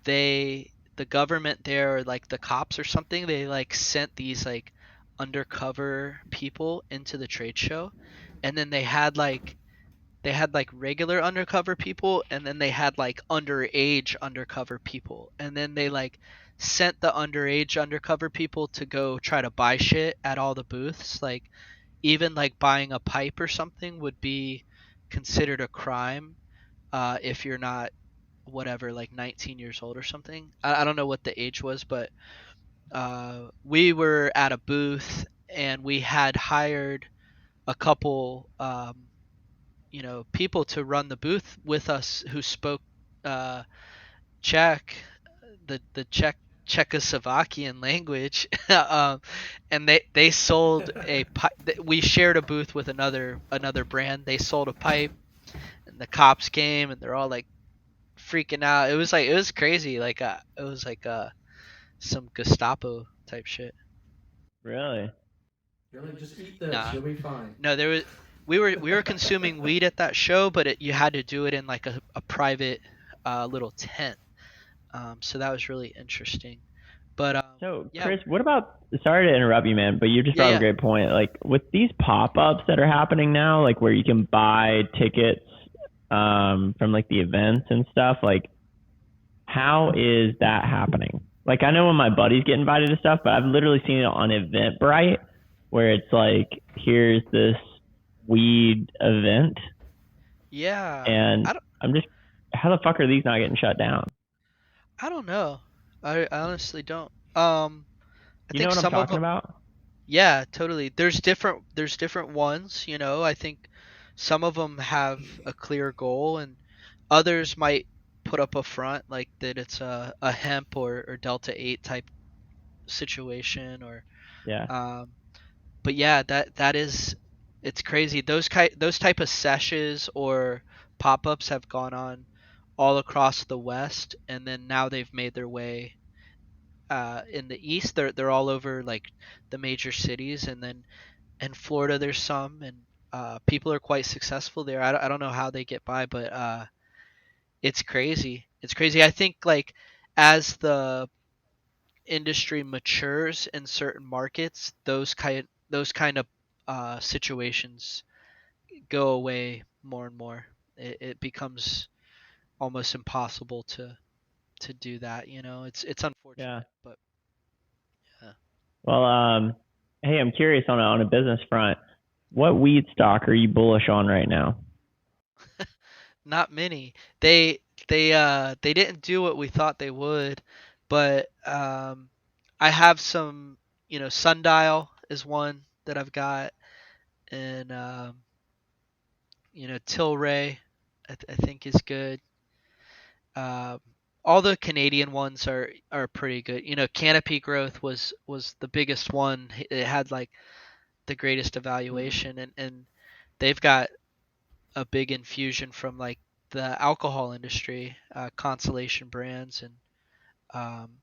the government there, or like the cops or something, they like sent these like undercover people into the trade show, and then they had like regular undercover people, and then they had like underage undercover people, and then they like sent the underage undercover people to go try to buy shit at all the booths. Like even like buying a pipe or something would be considered a crime if you're not whatever, like 19 years old or something. I don't know what the age was, but we were at a booth and we had hired a couple people to run the booth with us who spoke uh, Czech, the Czechoslovakian language, and they sold a pipe. We shared a booth with another brand. They sold a pipe, and the cops came, and they're all like freaking out. It was crazy. Like it was like some Gestapo type shit. Really? You're like, just eat this. Nah, You'll be fine. no, there was we were consuming weed at that show, but you had to do it in like a private little tent. So that was really interesting. But So, yeah, Chris, what about? Sorry to interrupt you, man, but you just yeah, brought up a yeah, great point. Like with these pop-ups that are happening now, like where you can buy tickets from like the events and stuff. Like, how is that happening? Like, I know when my buddies get invited to stuff, but I've literally seen it on Eventbrite, where it's like, here's this weed event, yeah. and I'm just, how the fuck are these not getting shut down? I don't know. I honestly don't. I You know think what I'm some of talking them. about? Yeah, totally. There's different ones. I think some of them have a clear goal, and others might put up a front like that it's a hemp or Delta 8 type situation or Yeah, um but yeah, that is it's crazy. Those type of sessions or pop-ups have gone on all across the West, and then now they've made their way in the East. They're all over like the major cities, and then in Florida there's some, and people are quite successful there. I don't know how they get by, but it's crazy. It's crazy. I think like as the industry matures in certain markets, those kind of situations go away more and more. It becomes almost impossible to do that. It's yeah. unfortunate, but yeah. Well, hey, I'm curious on a business front. What weed stock are you bullish on right now? Not many. They didn't do what we thought they would, but I have some. Sundial is one that I've got, and Tilray, I think is good. Um, all the Canadian ones are pretty good. Canopy Growth was the biggest one. It had like the greatest Mm. evaluation, and they've got a big infusion from like the alcohol industry, Constellation Brands, and um,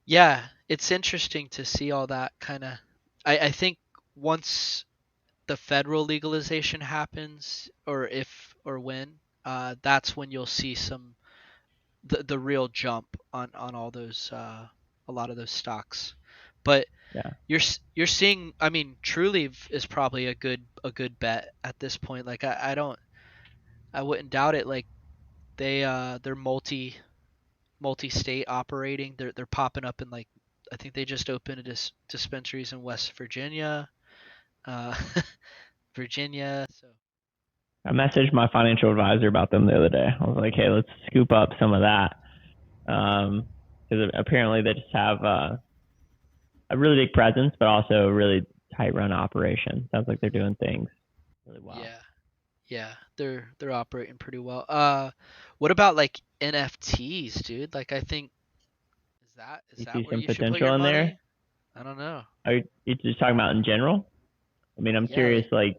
yeah, it's interesting to see all that kind of. I think once the federal legalization happens, or if or when, that's when you'll see the real jump on all those a lot of those stocks. But Yeah, you're seeing. I mean, Trulieve is probably a good bet at this point. Like I wouldn't doubt it. Like they're multi-state operating. They're popping up in like I think they just opened dispensaries in West Virginia, uh, Virginia. So I messaged my financial advisor about them the other day. I was like, hey, let's scoop up some of that because apparently they just have a really big presence, but also a really tight run operation. Sounds like they're doing things really well. yeah, yeah, they're operating pretty well. What about like NFTs, dude? Like I think is that is You that see where some you should put your potential in there? money? I don't know. Are you just talking about in general? I mean, I'm Yeah, curious. like Like,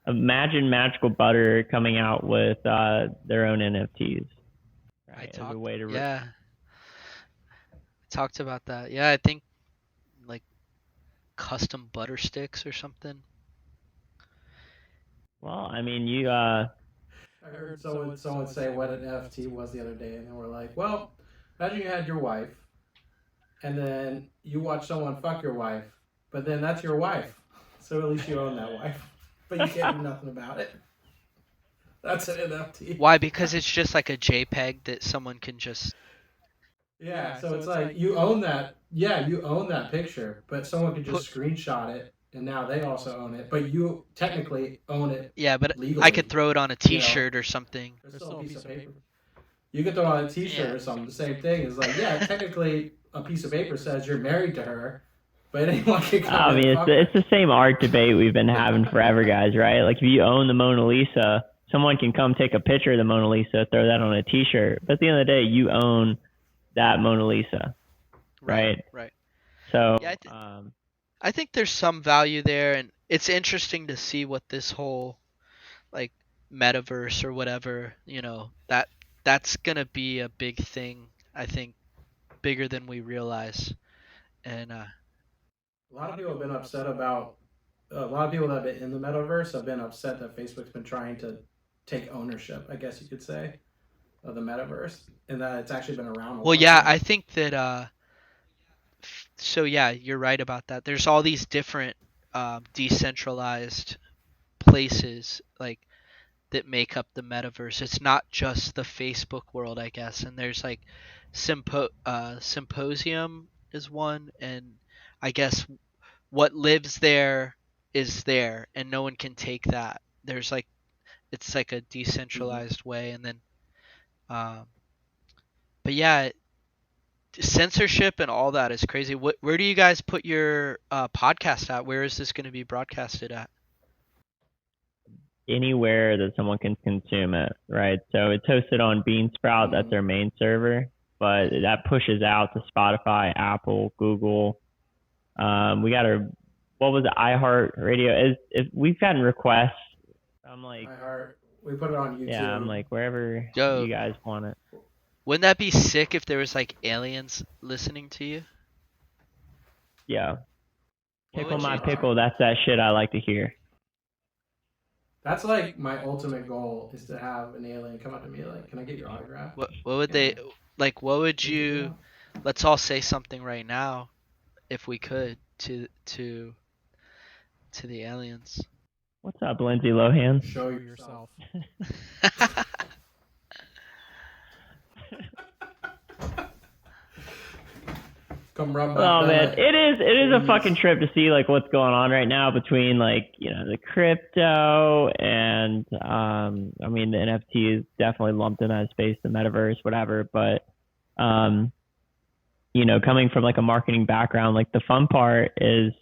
imagine Magical Butter coming out with their own NFTs, I right? As a talked. way to, Yeah, I talked about that. Yeah, I think like custom butter sticks or something. well, I mean, you I heard someone say what an NFT was the other day, and they were like, "Well, imagine you had your wife, and then you watch someone fuck your wife, but then that's your wife, so at least you own that wife, but you can't do nothing about it. That's an NFT." Why? Because it's just like a JPEG that someone can just Yeah, so it's like you own that. Yeah, you own that picture, but someone could put. just screenshot it, and now they also own it. But you technically own it Yeah, but I could legally. throw it on a You know, T-shirt or something. there's still a piece of paper. You could throw on a Yeah. T-shirt or something. The same thing is like, yeah, technically a piece of paper says you're married to her, but anyone can come I in mean, and it's fuck her. it's the same art debate we've been having forever, guys. Right? Like, if you own the Mona Lisa, someone can come take a picture of the Mona Lisa, throw that on a T-shirt. But at the end of the day, you own that Mona Lisa, Right. right? Right. Yeah, So, I think there's some value there, and it's interesting to see what this whole like metaverse or whatever, that's gonna be a big thing. I think bigger than we realize. And A lot of people have been upset about. A lot of people that have been in the metaverse have been upset that Facebook's been trying to take ownership, I guess you could say, of the metaverse, and that it's actually been around a Well, long yeah, time. I think that so yeah, you're right about that. There's all these different decentralized places like that make up the metaverse. It's not just the Facebook world, I guess. And there's like Symposium is one, and I guess what lives there is there, and no one can take that. There's like it's like a Hmm. decentralized way, and then um, but yeah, censorship and all that is crazy. Where do you guys put your podcast at? Where is this going to be broadcasted at? Anywhere that someone can consume it, right? So it's hosted on Beansprout. That's Hmm. their main server, but that pushes out to Spotify, Apple, Google. We got our what was it? iHeart Radio. Is we've gotten requests. I'm like, I heart. We put it on yeah, I'm YouTube. like wherever Yo, you guys want it. wouldn't that be sick if there was like aliens listening to you? Yeah, What pickle would my you pickle. That's that shit I like to hear. That's like my ultimate goal is to have an alien come up to me like, "Can I get your autograph? what would Can I they like what would take your you email?" let's all say something right now if we could to the aliens. What's up, Lindsay Lohan? Show yourself. Come rub my Oh man, belly, it is a fucking please. trip to see like what's going on right now between like the crypto and I mean the NFT is definitely lumped in that space, the metaverse, whatever. But um coming from like a marketing background, like the fun part is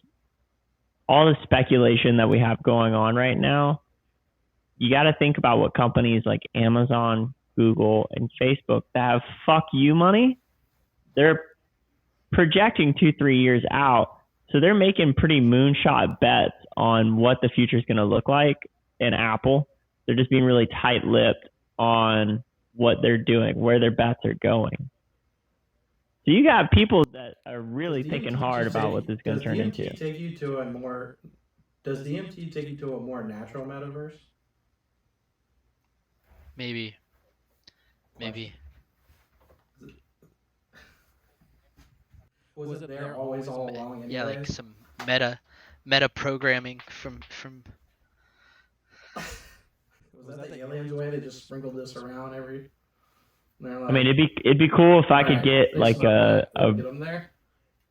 all the speculation that we have going on right now. You got to think about what companies like Amazon, Google, and Facebook that have fuck you money. They're projecting 2-3 years out. So they're making pretty moonshot bets on what the future is going to look like in Apple. They're just being really tight lipped on what they're doing, where their bets are going. So you got people that are really thinking hard about what this is going to Does turn into. DMT take you to a more does DMT take you to a more natural metaverse? maybe Question. maybe Was it there always all along yeah, like anyways? some meta programming from Was that the aliens way? They just sprinkled this around every. And they're I mean, like, it'd be cool if I all could right, get they like snuck by. a We'll get them there.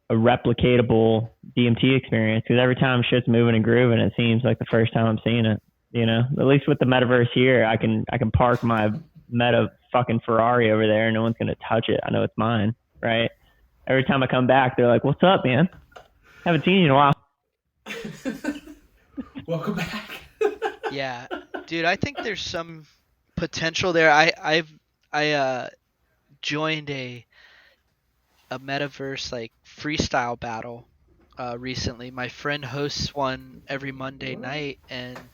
a replicatable DMT experience because every time shit's moving and grooving, it seems like the first time I'm seeing it. At least with the metaverse here, I can park my meta fucking Ferrari over there, and no one's gonna touch it. I know it's mine, right? Every time I come back, they're like, "What's up, man? Haven't seen you in a while." Welcome back. yeah, dude, I think there's some potential there. I joined a metaverse like freestyle battle recently. My friend hosts one every Monday What? night, and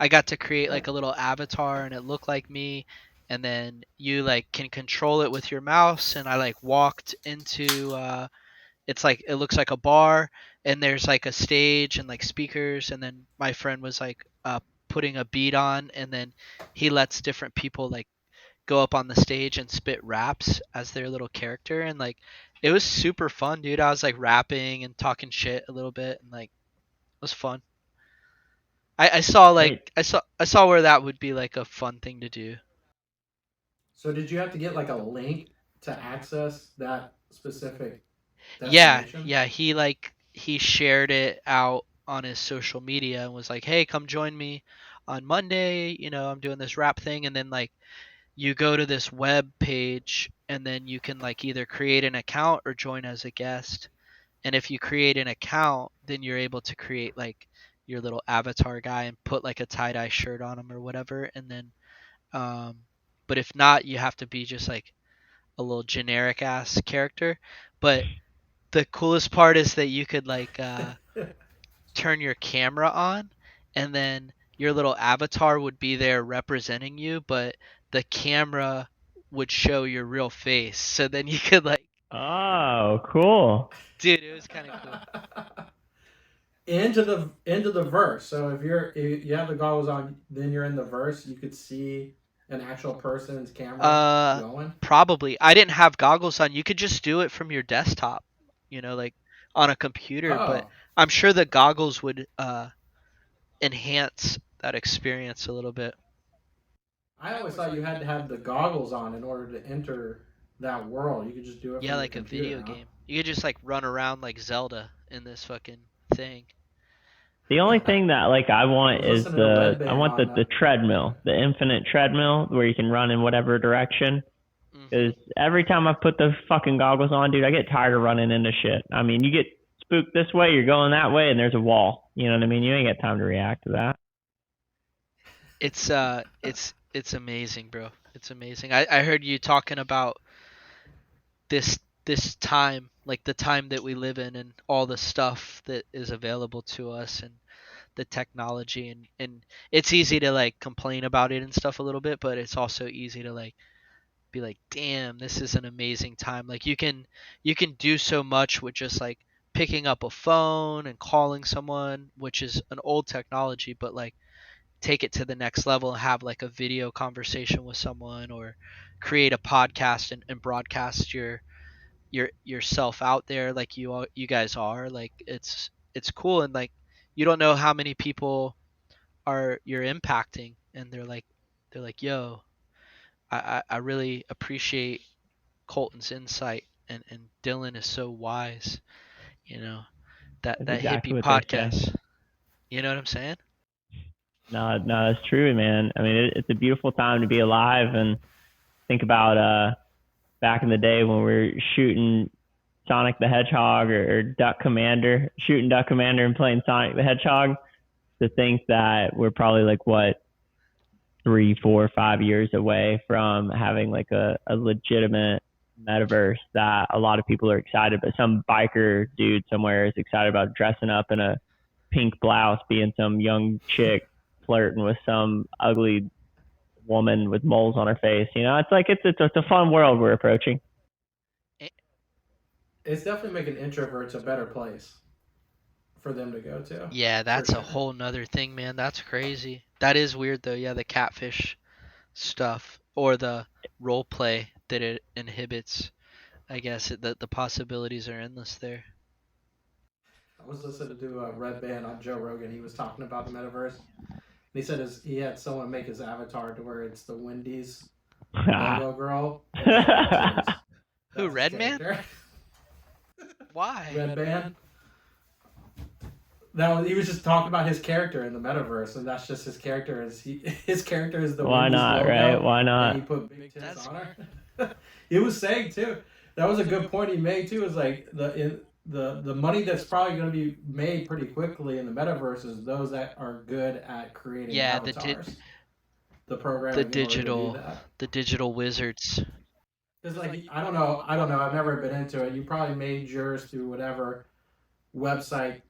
I got to create like a little avatar, and it looked like me. And then you like can control it with your mouse, and I like walked into it's like it looks like a bar, and there's like a stage and like speakers, and then my friend was like putting a beat on, and then he lets different people like go up on the stage and spit raps as their little character, and like it was super fun, dude. I was like rapping and talking shit a little bit, and like it was fun. I saw like Hey, I saw where that would be like a fun thing to do. So did you have to get like a link to access that specific Yeah, destination? yeah, he shared it out on his social media and was like, "Hey, come join me on Monday, I'm doing this rap thing." And then like you go to this web page, and then you can like either create an account or join as a guest. And if you create an account, then you're able to create like your little avatar guy and put like a tie-dye shirt on him or whatever. And then um but if not, you have to be just like a little generic ass character. But the coolest part is that you could like turn your camera on, and then your little avatar would be there representing you, but the camera would show your real face. So then you could like oh, cool. dude, it was kind of cool. into the verse. So if you have the goggles on, then you're in the verse. You could see an actual person's camera Uh, going. Probably. I didn't have goggles on. You could just do it from your desktop, like on a computer, but Oh, I'm sure the goggles would enhance that experience a little bit. I always thought you had to have the goggles on in order to enter that world. You could just do it Yeah, from your like a computer, video huh? game. You could just like run around like Zelda in this fucking thing. The only thing that like I I want was is listening to Red I Band want on the treadmill, the infinite treadmill where you can run in whatever direction. Hmm. Because every time I put those fucking goggles on, dude, I get tired of running into shit. I mean, you get spooked this way, you're going that way, and there's a wall. You know what I mean? You ain't got time to react to that. It's amazing, bro. It's amazing. I heard you talking about this this time, like the time that we live in and all the stuff that is available to us and the technology, and it's easy to like complain about it and stuff a little bit, but it's also easy to like be like, damn, this is an amazing time. Like you can do so much with just like picking up a phone and calling someone, which is an old technology, but like take it to the next level and have like a video conversation with someone, or create a podcast and broadcast yourself out there like you guys are. Like it's cool, and like you don't know how many people are you're impacting, and they're like, yo, I really appreciate Colton's insight, and Dylon is so wise, you know, that That's that exactly hippie what they say. podcast. You know what I'm saying? No, no, it's true, man. I mean, it's a beautiful time to be alive, and think about back in the day when we were shooting Sonic the Hedgehog or Duck Commander, shooting Duck Commander and playing Sonic the Hedgehog. To think that we're probably like what 3, 4, 5 years away from having like a legitimate metaverse that a lot of people are excited, but some biker dude somewhere is excited about dressing up in a pink blouse, being some young chick flirting with some ugly woman with moles on her face. You know, it's like it's a fun world we're approaching. Eh, it's definitely making introverts a better place for them to go to, Yeah, for that's a sure. whole nother thing, man. That's crazy. That is weird though. Yeah, the catfish stuff, or the role play that it inhibits. I guess the possibilities are endless there. I was listening to Red Band on Joe Rogan. He was talking about the metaverse. And he said he had someone make his avatar to where it's the Wendy's logo girl with like big titties. Who, That's his Red Man? character. Why? Red Band. That was, he was just talking about his character in the metaverse, and that's just his character. His character is the Why Wendy's not, right? logo, Why and he not? put big tits That's on smart. her. He was saying too. That was a good point he made too. Is like the money that's probably going to be made pretty quickly in the metaverse is those that are good at creating Yeah, avatars, the the programming in order to do digital that. the digital wizards. Because like I don't know. I've never been into it. You probably made yours through whatever website,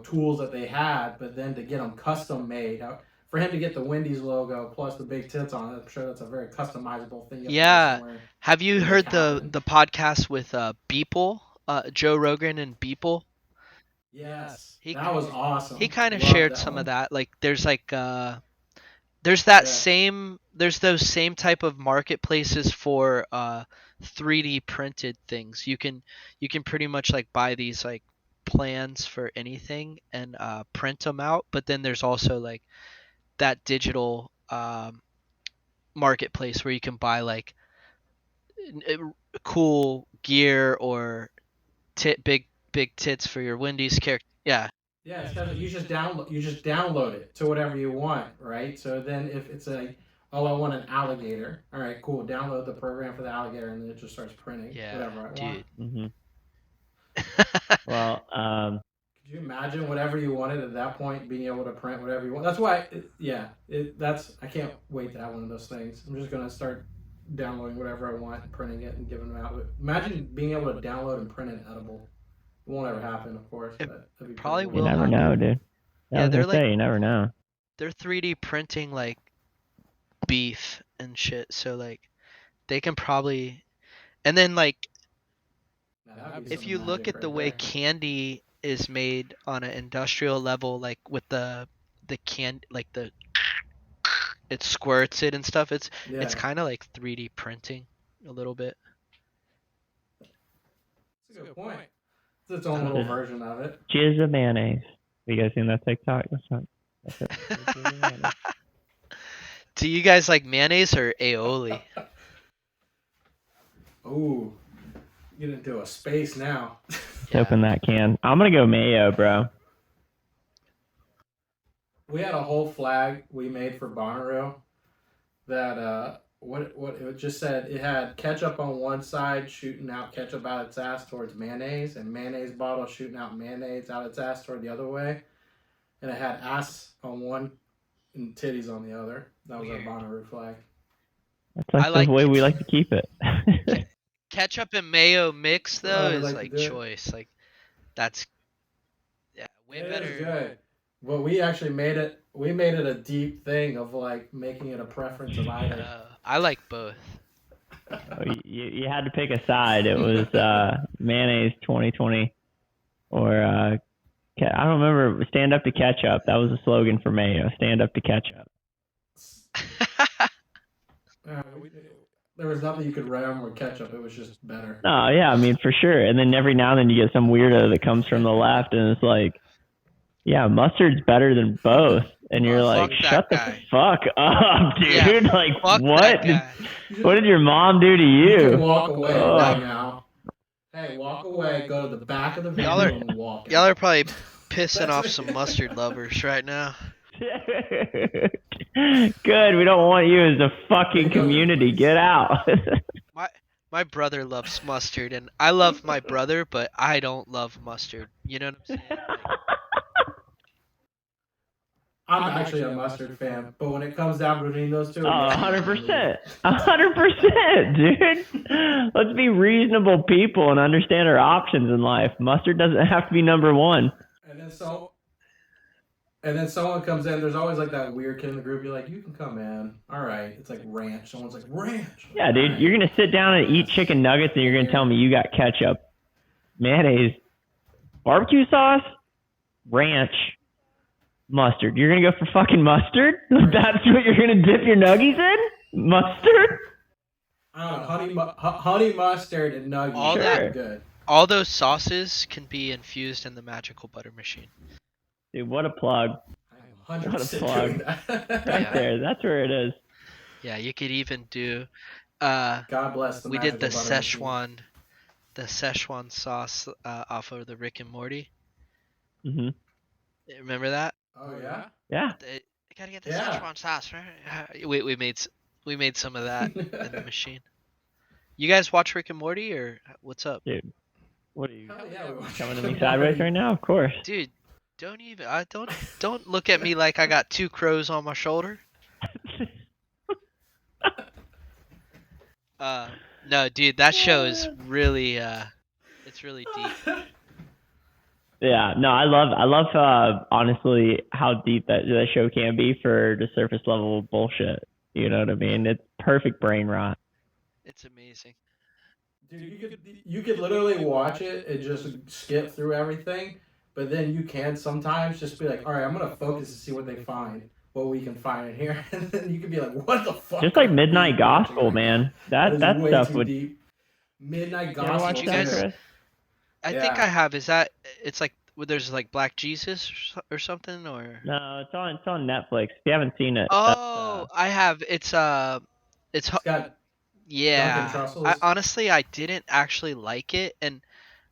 tools that they had, but then to get them custom made, for him to get the Wendy's logo plus the big tits on it, I'm sure that's a very customizable thing you have to go Yeah. somewhere Have you to make heard the happen. the podcast with Beeple, Joe Rogan and Beeple? Yes, He that was he awesome. kind of Loved shared that some of one. that. Like there's Yeah, those same type of marketplaces for 3D printed things. You can pretty much like buy these like plans for anything and print them out, but then there's also like that digital marketplace where you can buy like cool gear or big tits for your Wendy's character. Yeah. yeah. It's because you just download it to whatever you want, right? So then if it's like, oh, I want an alligator. All right, cool. Download the program for the alligator, and then it just starts printing Yeah, whatever I want. dude. Hmm. Well, Could you imagine whatever you wanted at that point, being able to print whatever you want? That's why, yeah, I can't wait to have one of those things. I'm just gonna start downloading whatever I want, printing it, and giving them out. But imagine being able to download and print an edible. It won't ever happen, of course, It but that'd be pretty probably you cool. will never know, happen. dude. I Yeah, was they're gonna like say you never know. they're 3D printing like beef and shit. So like they can probably, and then like Now, that'd be if some you look magic at the right way there. candy is made on an industrial level, like with the can, like the it squirts it and stuff. It's Yeah, kind of like 3D printing a little bit. that's a good point. It's its own little version of it. Jizz of mayonnaise. Have you guys seen that TikTok? That's it. Jizz of mayonnaise. Do you guys like mayonnaise or aioli? Ooh, get into a space now. Let's open that can. I'm gonna go mayo, bro. We had a whole flag we made for Bonnaroo that what it just said, it had ketchup on one side shooting out ketchup out its ass towards mayonnaise, and mayonnaise bottle shooting out mayonnaise out its ass toward the other way, and it had ass on one and titties on the other. That was Weird. our Bonnaroo flag. That's like the way we like to keep it. Ketchup and mayo mix though we is like to like do it. choice. Like that's way It better. is good. But we actually made it. We made it a deep thing of like making it a preference of either. I like both. You had to pick a side. It was mayonnaise 2020 or I don't remember. Stand up to ketchup. That was the slogan for mayo. Stand up to ketchup. There was nothing you could ram with ketchup. It was just better. Oh yeah, I mean for sure. And then every now and then you get some weirdo that comes from the left and it's like, yeah, mustard's better than both. And you're like, shut the fuck up, dude. Yeah, like, fuck what? that What did your mom do to you? You can walk away right now. Hey, walk away. Go to the back of the video and walk. Y'all are probably pissing off some mustard lovers right now. Good. We don't want you as a fucking community. Get out. My brother loves mustard, and I love my brother, but I don't love mustard. You know what I'm saying? I'm actually a mustard fan, but when it comes down between those two, 100%. 100%, dude. Let's be reasonable people and understand our options in life. Mustard doesn't have to be number one. And then someone comes in. There's always like that weird kid in the group. You're like, you can come in. All right. It's like ranch. Someone's like, ranch. Yeah, dude. Right. You're going to sit down and eat chicken nuggets and you're going to tell me you got ketchup, mayonnaise, barbecue sauce, ranch, mustard. You're going to go for fucking mustard? That's what you're going to dip your nuggies in? Mustard? I don't know. Honey mustard and nuggets. All that good. All those sauces can be infused in the magical butter machine. Dude, what a plug. What a plug. Right there. That's where it is. Yeah, you could even do God bless the we did the Szechuan. Szechuan sauce off of the Rick and Morty. Mm-hmm. Remember that? Oh yeah? Yeah. You gotta get the Szechuan sauce, right? We made some of that in the machine. You guys watch Rick and Morty or what's up? Dude, what are you we coming to me sideways right now? Of course. Dude, don't look at me like I got two crows on my shoulder. No, dude, that show is really it's really deep. Yeah, no, I love honestly how deep that show can be for the surface level bullshit. You know what I mean? It's perfect brain rot. It's amazing. Dude, you could literally watch it and just skip through everything, but then you can sometimes just be like, all right, I'm gonna focus and see what they find, what we can find in here, and then you could be like, what the fuck? Just like Midnight Gospel, man. That stuff would. Deep. Midnight You Gospel. watch that, Chris? I think I have. Is that it's like there's like Black Jesus or something or? No, it's on Netflix. If you haven't seen it. Oh, I have. It's got yeah. Duncan Trussell's. I honestly didn't actually like it, and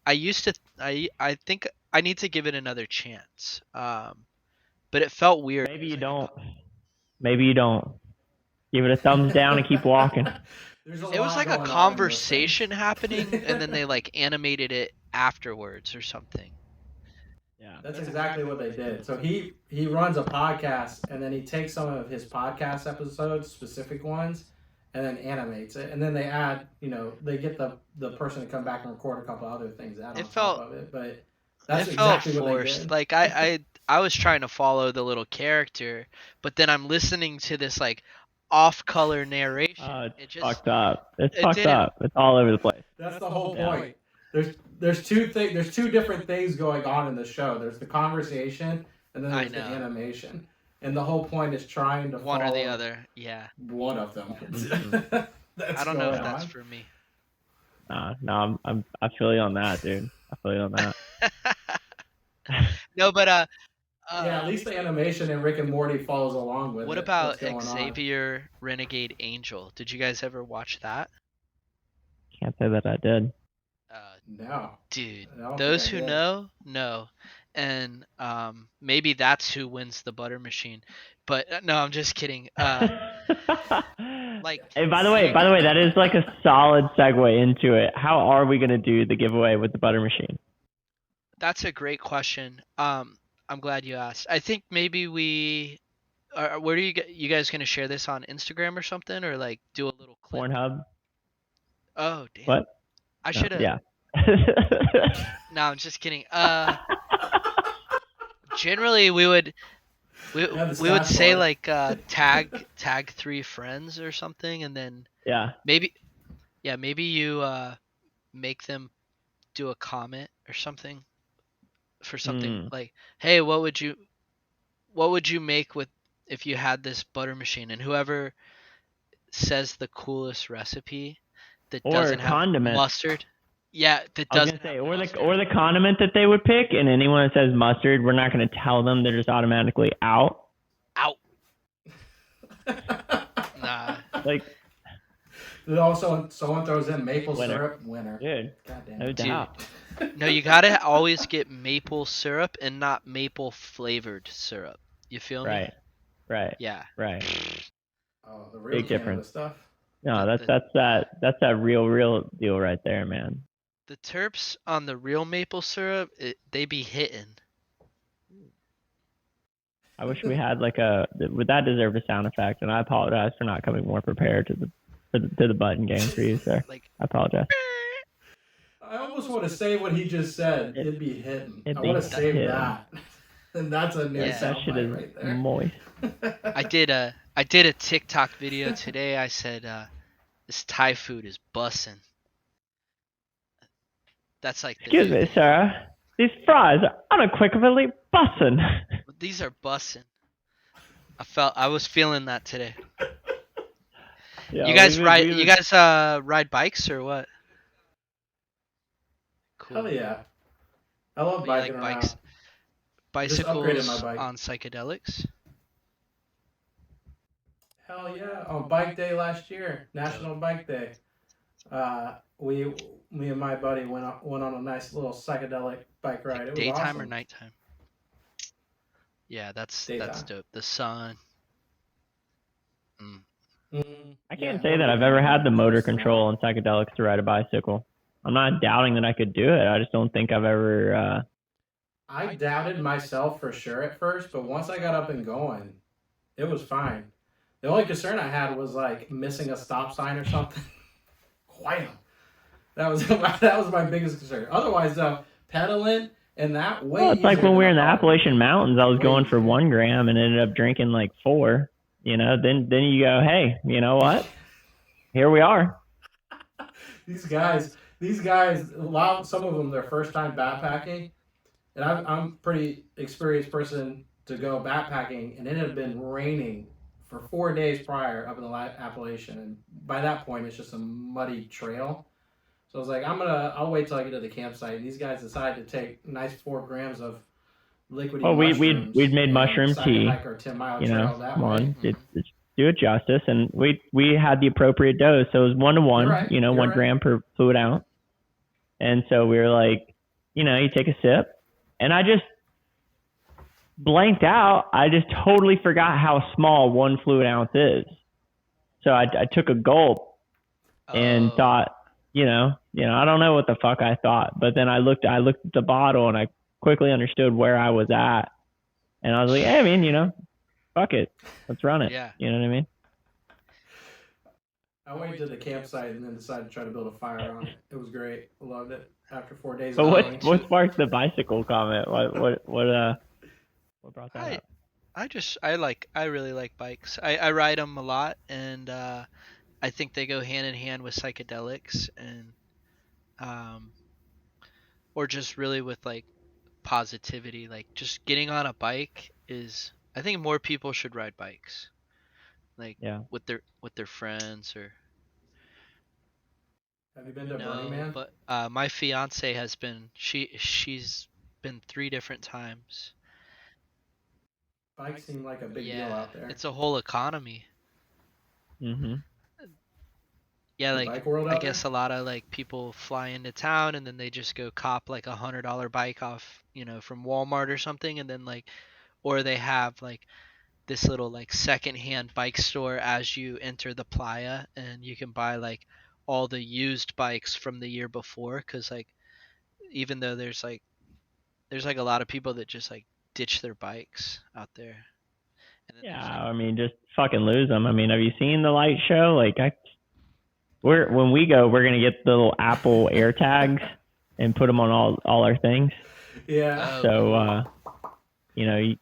I used to. I think I need to give it another chance. But it felt weird. Maybe you don't. Maybe you don't. Give it a thumbs down and keep walking. It was like a conversation happening, and then they like animated it afterwards or something. Yeah, that's exactly what they did. So he runs a podcast, and then he takes some of his podcast episodes, specific ones, and then animates it, and then they add, they get the person to come back and record a couple other things out on top of it. But that's exactly what they did. Like I was trying to follow the little character, but then I'm listening to this like off-color narration. It's fucked up. It's fucked up. It's all over the place. That's the whole point. There's two different things going on in the show. There's the conversation, and then I there's the know. animation. And the whole point is trying to One or the follow other. Yeah. one of them. Mhm. That's I don't know if going that's on. for me. No, I feel you on that, dude. I feel you on that. No, but Yeah, at least the animation in Rick and Morty follows along with what it. about What's going on? Xavier Renegade Angel? Did you guys ever watch that? Can't say that I did. Uh, No, dude, I don't think those I who did. know, and maybe that's who wins the butter machine. But no, I'm just kidding. Like Hey, by the way, that is like a solid segue into it. How are we gonna do the giveaway with the butter machine? that's a great question. I'm glad you asked. I think maybe we where do you guys gonna share this on Instagram or something, or like do a little clip? Pornhub? Oh damn, What? I No, should have. yeah. No, I'm just kidding. Generally we Yeah, the we would stats say for it. like tag 3 friends or something, and then Yeah. maybe maybe you make them do a comment or something for something Hmm. like, hey, what would you make with if you had this butter machine, and whoever says the coolest recipe that Or doesn't have condiment. mustard, yeah, that I was doesn't gonna say, have or mustard, the condiment that they would pick, and anyone that says mustard, we're not gonna tell them; they're just automatically out. out. Nah, Like, And also, someone throws in maple winner, syrup. Winner. dude, God damn no it. dude. doubt. No, you gotta always get maple syrup and not maple flavored syrup. You feel me? Right, right, Yeah. right. Oh, the real Big difference. cannabis stuff. No, The that's the that real deal right there, man. the terps on the real maple syrup, they be hitting. I wish we had like would that deserve a sound effect? And I apologize for not coming more prepared to the button game for you, sir. Like, I apologize. I almost want to say what he just said. It, It'd be hidden. it I be want to save hidden. that. And that's a new Yeah. That shit soundbite is right there. moist. I did a TikTok video today. I said this Thai food is bussin'. That's like the Excuse new me, thing. sir. These fries are unequivocally bussin'. These are bussin'. I was feeling that today. Yeah, You guys ride we you would, guys ride bikes or what? Cool. Hell yeah. I love What, you biking like around. Just upgraded my bicycles bike. on psychedelics? Hell yeah. On bike day last year, National Bike Day. Me and my buddy went on a nice little psychedelic bike ride. Like It was daytime or awesome. nighttime? Yeah, that's Daytime. dope. The sun. Mm. I Yeah, can't say that I've ever had the motor control on psychedelics to ride a bicycle. I'm not doubting that I could do it. I just don't think I've ever. I doubted myself for sure at first, but once I got up and going, it was fine. The only concern I had was like missing a stop sign or something. Wham! That was that was my biggest concern. Otherwise, though, pedaling and that way. Well, it's like when we were in the Appalachian Mountains, I was Way going for easier. 1 gram and ended up drinking like 4. You know, then you go, hey, you know what? Here we are. These guys, some of them, their first time backpacking, and I'm pretty experienced person to go backpacking, and it had been raining for 4 days prior up in the Appalachian, and by that point it's just a muddy trail. So I was like, I'll wait till I get to the campsite, and these guys decided to take nice 4 grams of liquidy Well, mushrooms. we'd made and mushroom decided to tea. hike our 10-mile You trail know, that come way. on, it's do it justice, and we had the appropriate dose, so it was 1 to 1. You're right, You know, you're 1 right. gram per fluid ounce, and so we were like, you know, you take a sip, and I just blanked out. I just totally forgot how small 1 fluid ounce is. So I took a gulp and Oh. thought, you know, I don't know what the fuck I thought, but then I looked at the bottle and I quickly understood where I was at, and I was like, hey, I mean, you know, fuck it, let's run it. Yeah. You know what I mean? I went to the campsite and then decided to try to build a fire on it. It was great. I loved it. After 4 days But of what going. what sparked the bicycle comment? What brought that up? I really like bikes. I ride them a lot, and I think they go hand in hand with psychedelics, and um, or just really with like positivity. Like just getting on a bike is, I think more people should ride bikes, like Yeah. with their friends or Have you been to Burning no. Man? But my fiance has been, she's been 3 different times. Bikes seem like a big deal Yeah, out there. it's a whole economy. Mhm. Yeah, The like bike world I out there? guess a lot of like people fly into town and then they just go cop like $100 bike off, from Walmart or something, and then like, or they have like this little like secondhand bike store as you enter the playa, and you can buy like all the used bikes from the year before, because like even though there's like a lot of people that just like ditch their bikes out there, and then Yeah, there's like I mean, just fucking lose them. I mean, have you seen the light show? Like, when we go, we're gonna get the little Apple AirTags and put them on all our things. Yeah. oh So, cool. you know,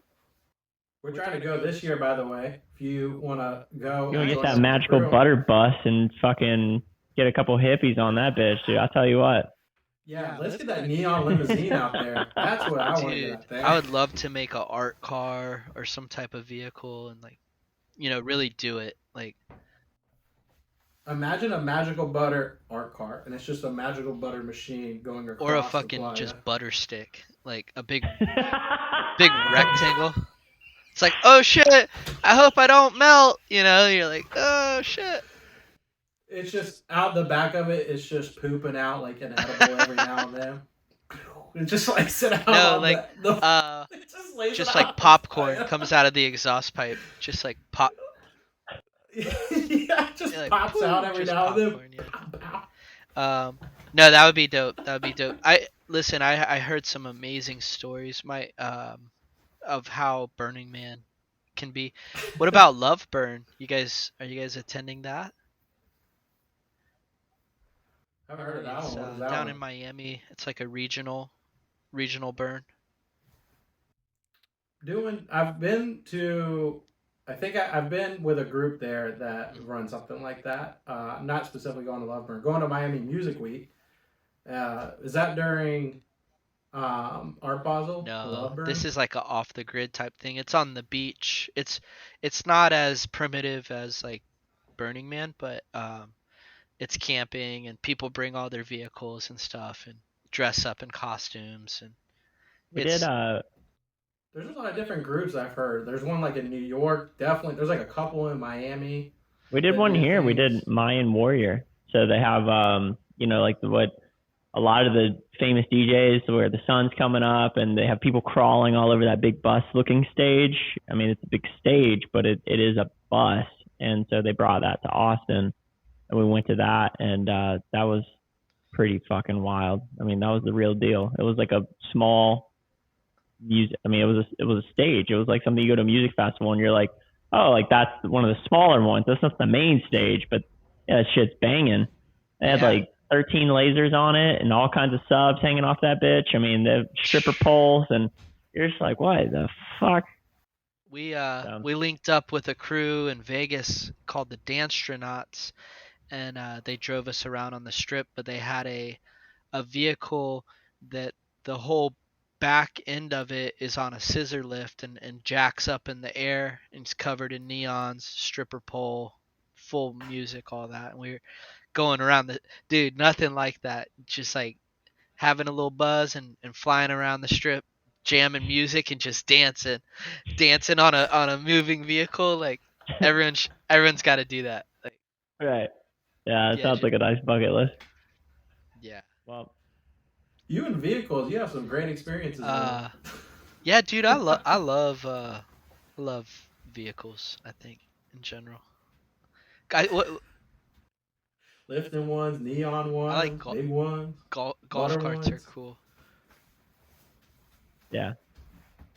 We're trying to go this year, by the way. If you want to go you and gonna get join that up with the magical crew. butter bus and fucking get a couple hippies on that bitch, dude. I'll tell you what. Yeah, let's get that neon limousine out there. That's what I want to get Dude, out I there. would love to make a art car or some type of vehicle and like, really do it. Like, Imagine a magical butter art cart, and it's just a magical butter machine going or a across the fucking playa. just butter stick, like a big rectangle. It's like, oh shit, I hope I don't melt. You're like, oh shit. It's just out the back of it. It's just pooping out like an edible every now and then. It just like sit out No, on like, the uh, it just lays it just out like on the popcorn playa. comes out of the exhaust pipe, just like pop. Yeah, it You're just like, pops out pooh, every just now and then. popcorn. Yeah. Pow, pow. No, that would be dope. That would be dope. I listen. I heard some amazing stories. Of how Burning Man can be. What about Love Burn? Are you guys attending that? I haven't heard of that It's one. What is that down one? in Miami. It's like a regional burn. I've been to. I think I've been with a group there that Mhm. runs something like that. Not specifically going to Loveburn, going to Miami Music Week. Is that during Art Basel, the No, this Loveburn? is like a off the grid type thing. It's on the beach. It's not as primitive as like Burning Man, but it's camping and people bring all their vehicles and stuff and dress up in costumes, and we did it's There's a lot of different groups I've heard. There's one like in New York, definitely. There's like a couple in Miami we did that one do here. We things. did Mayan Warrior. So they have like what a lot of the famous DJs where the sun's coming up and they have people crawling all over that big bus looking stage. I mean, it's a big stage, but it is a bus. And so they brought that to Austin and we went to that and that was pretty fucking wild. I mean, that was the real deal. It was like a small music. I mean, it was a stage. It was like something you go to a music festival and you're like, oh, like that's one of the smaller ones. That's not the main stage, but yeah, that shit's banging. They had yeah. like 13 lasers on it and all kinds of subs hanging off that bitch. I mean, the stripper poles, and you're just like, what the fuck? We linked up with a crew in Vegas called the Danstronauts, and they drove us around on the strip. But they had a vehicle that the whole back end of it is on a scissor lift and jacks up in the air, and it's covered in neons, stripper pole, full music, all that. And we were going around the dude, nothing like that. Just like having a little buzz and flying around the strip, jamming music and just dancing on a moving vehicle. Like everyone's got to do that. Like, Right. Yeah, it yeah, sounds like a nice bucket list. yeah. Well, You and vehicles, you have some great experiences then. Uh, yeah, dude, I love vehicles. I think in general, what Lifting ones, neon I like ones, big ones, golf butter carts are ones. cool. yeah.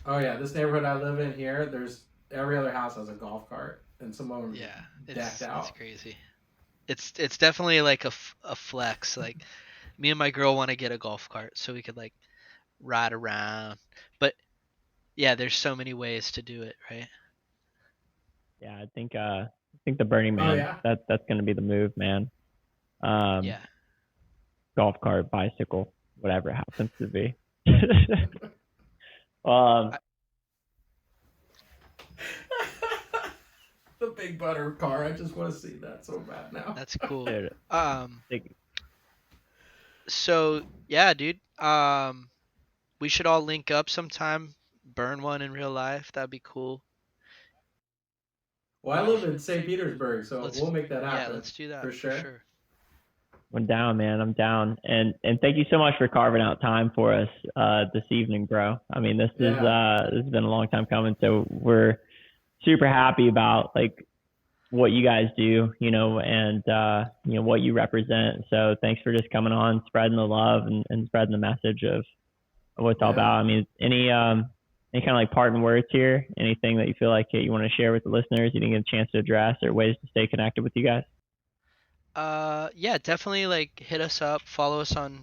Oh yeah, this neighborhood I live in here, there's every other house has a golf cart, and some of them Yeah, decked it's out. crazy. It's definitely like a flex. Like me and my girl want to get a golf cart so we could like ride around. But yeah, there's so many ways to do it, right? Yeah, I think the Burning Oh Man, yeah, that's gonna be the move, man. Um Yeah. Golf cart, bicycle. whatever it happens to be. um, The big butter car. I just want to see that so bad now. That's cool. dude, So yeah, dude. We should all link up sometime. Burn one in real life. That'd be cool. Well, I live in St. Petersburg, so Let's we'll make that yeah, happen. let's do that for sure. I'm down, man. I'm down, and thank you so much for carving out time for us this evening, bro. I mean, this has been a long time coming, so we're super happy about like what you guys do, you know, and you know what you represent. So thanks for just coming on, spreading the love and spreading the message of what it's all about. I mean, any kind of like parting words here? Anything that you feel like you want to share with the listeners you didn't get a chance to address, or ways to stay connected with you guys? Yeah, definitely like hit us up, follow us on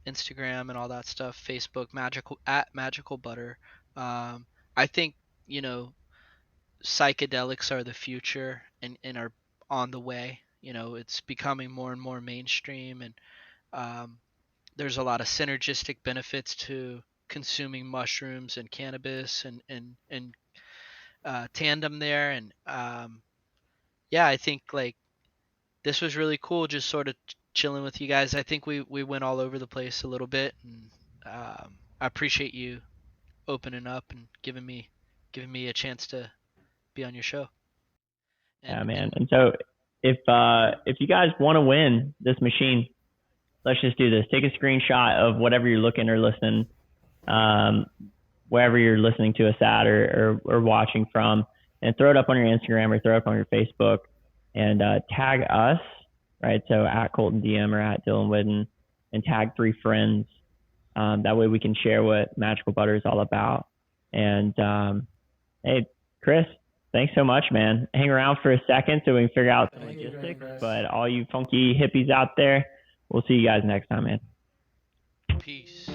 Instagram and all that stuff, Facebook, magical butter. I think, you know, psychedelics are the future and are on the way. You know, it's becoming more and more mainstream, and um, there's a lot of synergistic benefits to consuming mushrooms and cannabis and tandem there. And yeah, I think like this was really cool, just sort of chilling with you guys. I think we went all over the place a little bit, and I appreciate you opening up and giving me a chance to be on your show. Yeah, And man. And so if you guys want to win this machine, let's just do this. Take a screenshot of whatever you're looking or listening, wherever you're listening to us at or watching from, and throw it up on your Instagram or throw it up on your Facebook, and tag us, right? So at Colton DM or at Dylon Whitten, and tag 3 friends. That way we can share what Magical Butter is all about. And hey, Chris, thanks so much, man. Hang around for a second so we can figure out some logistics. But all you funky hippies out there, we'll see you guys next time, man. peace.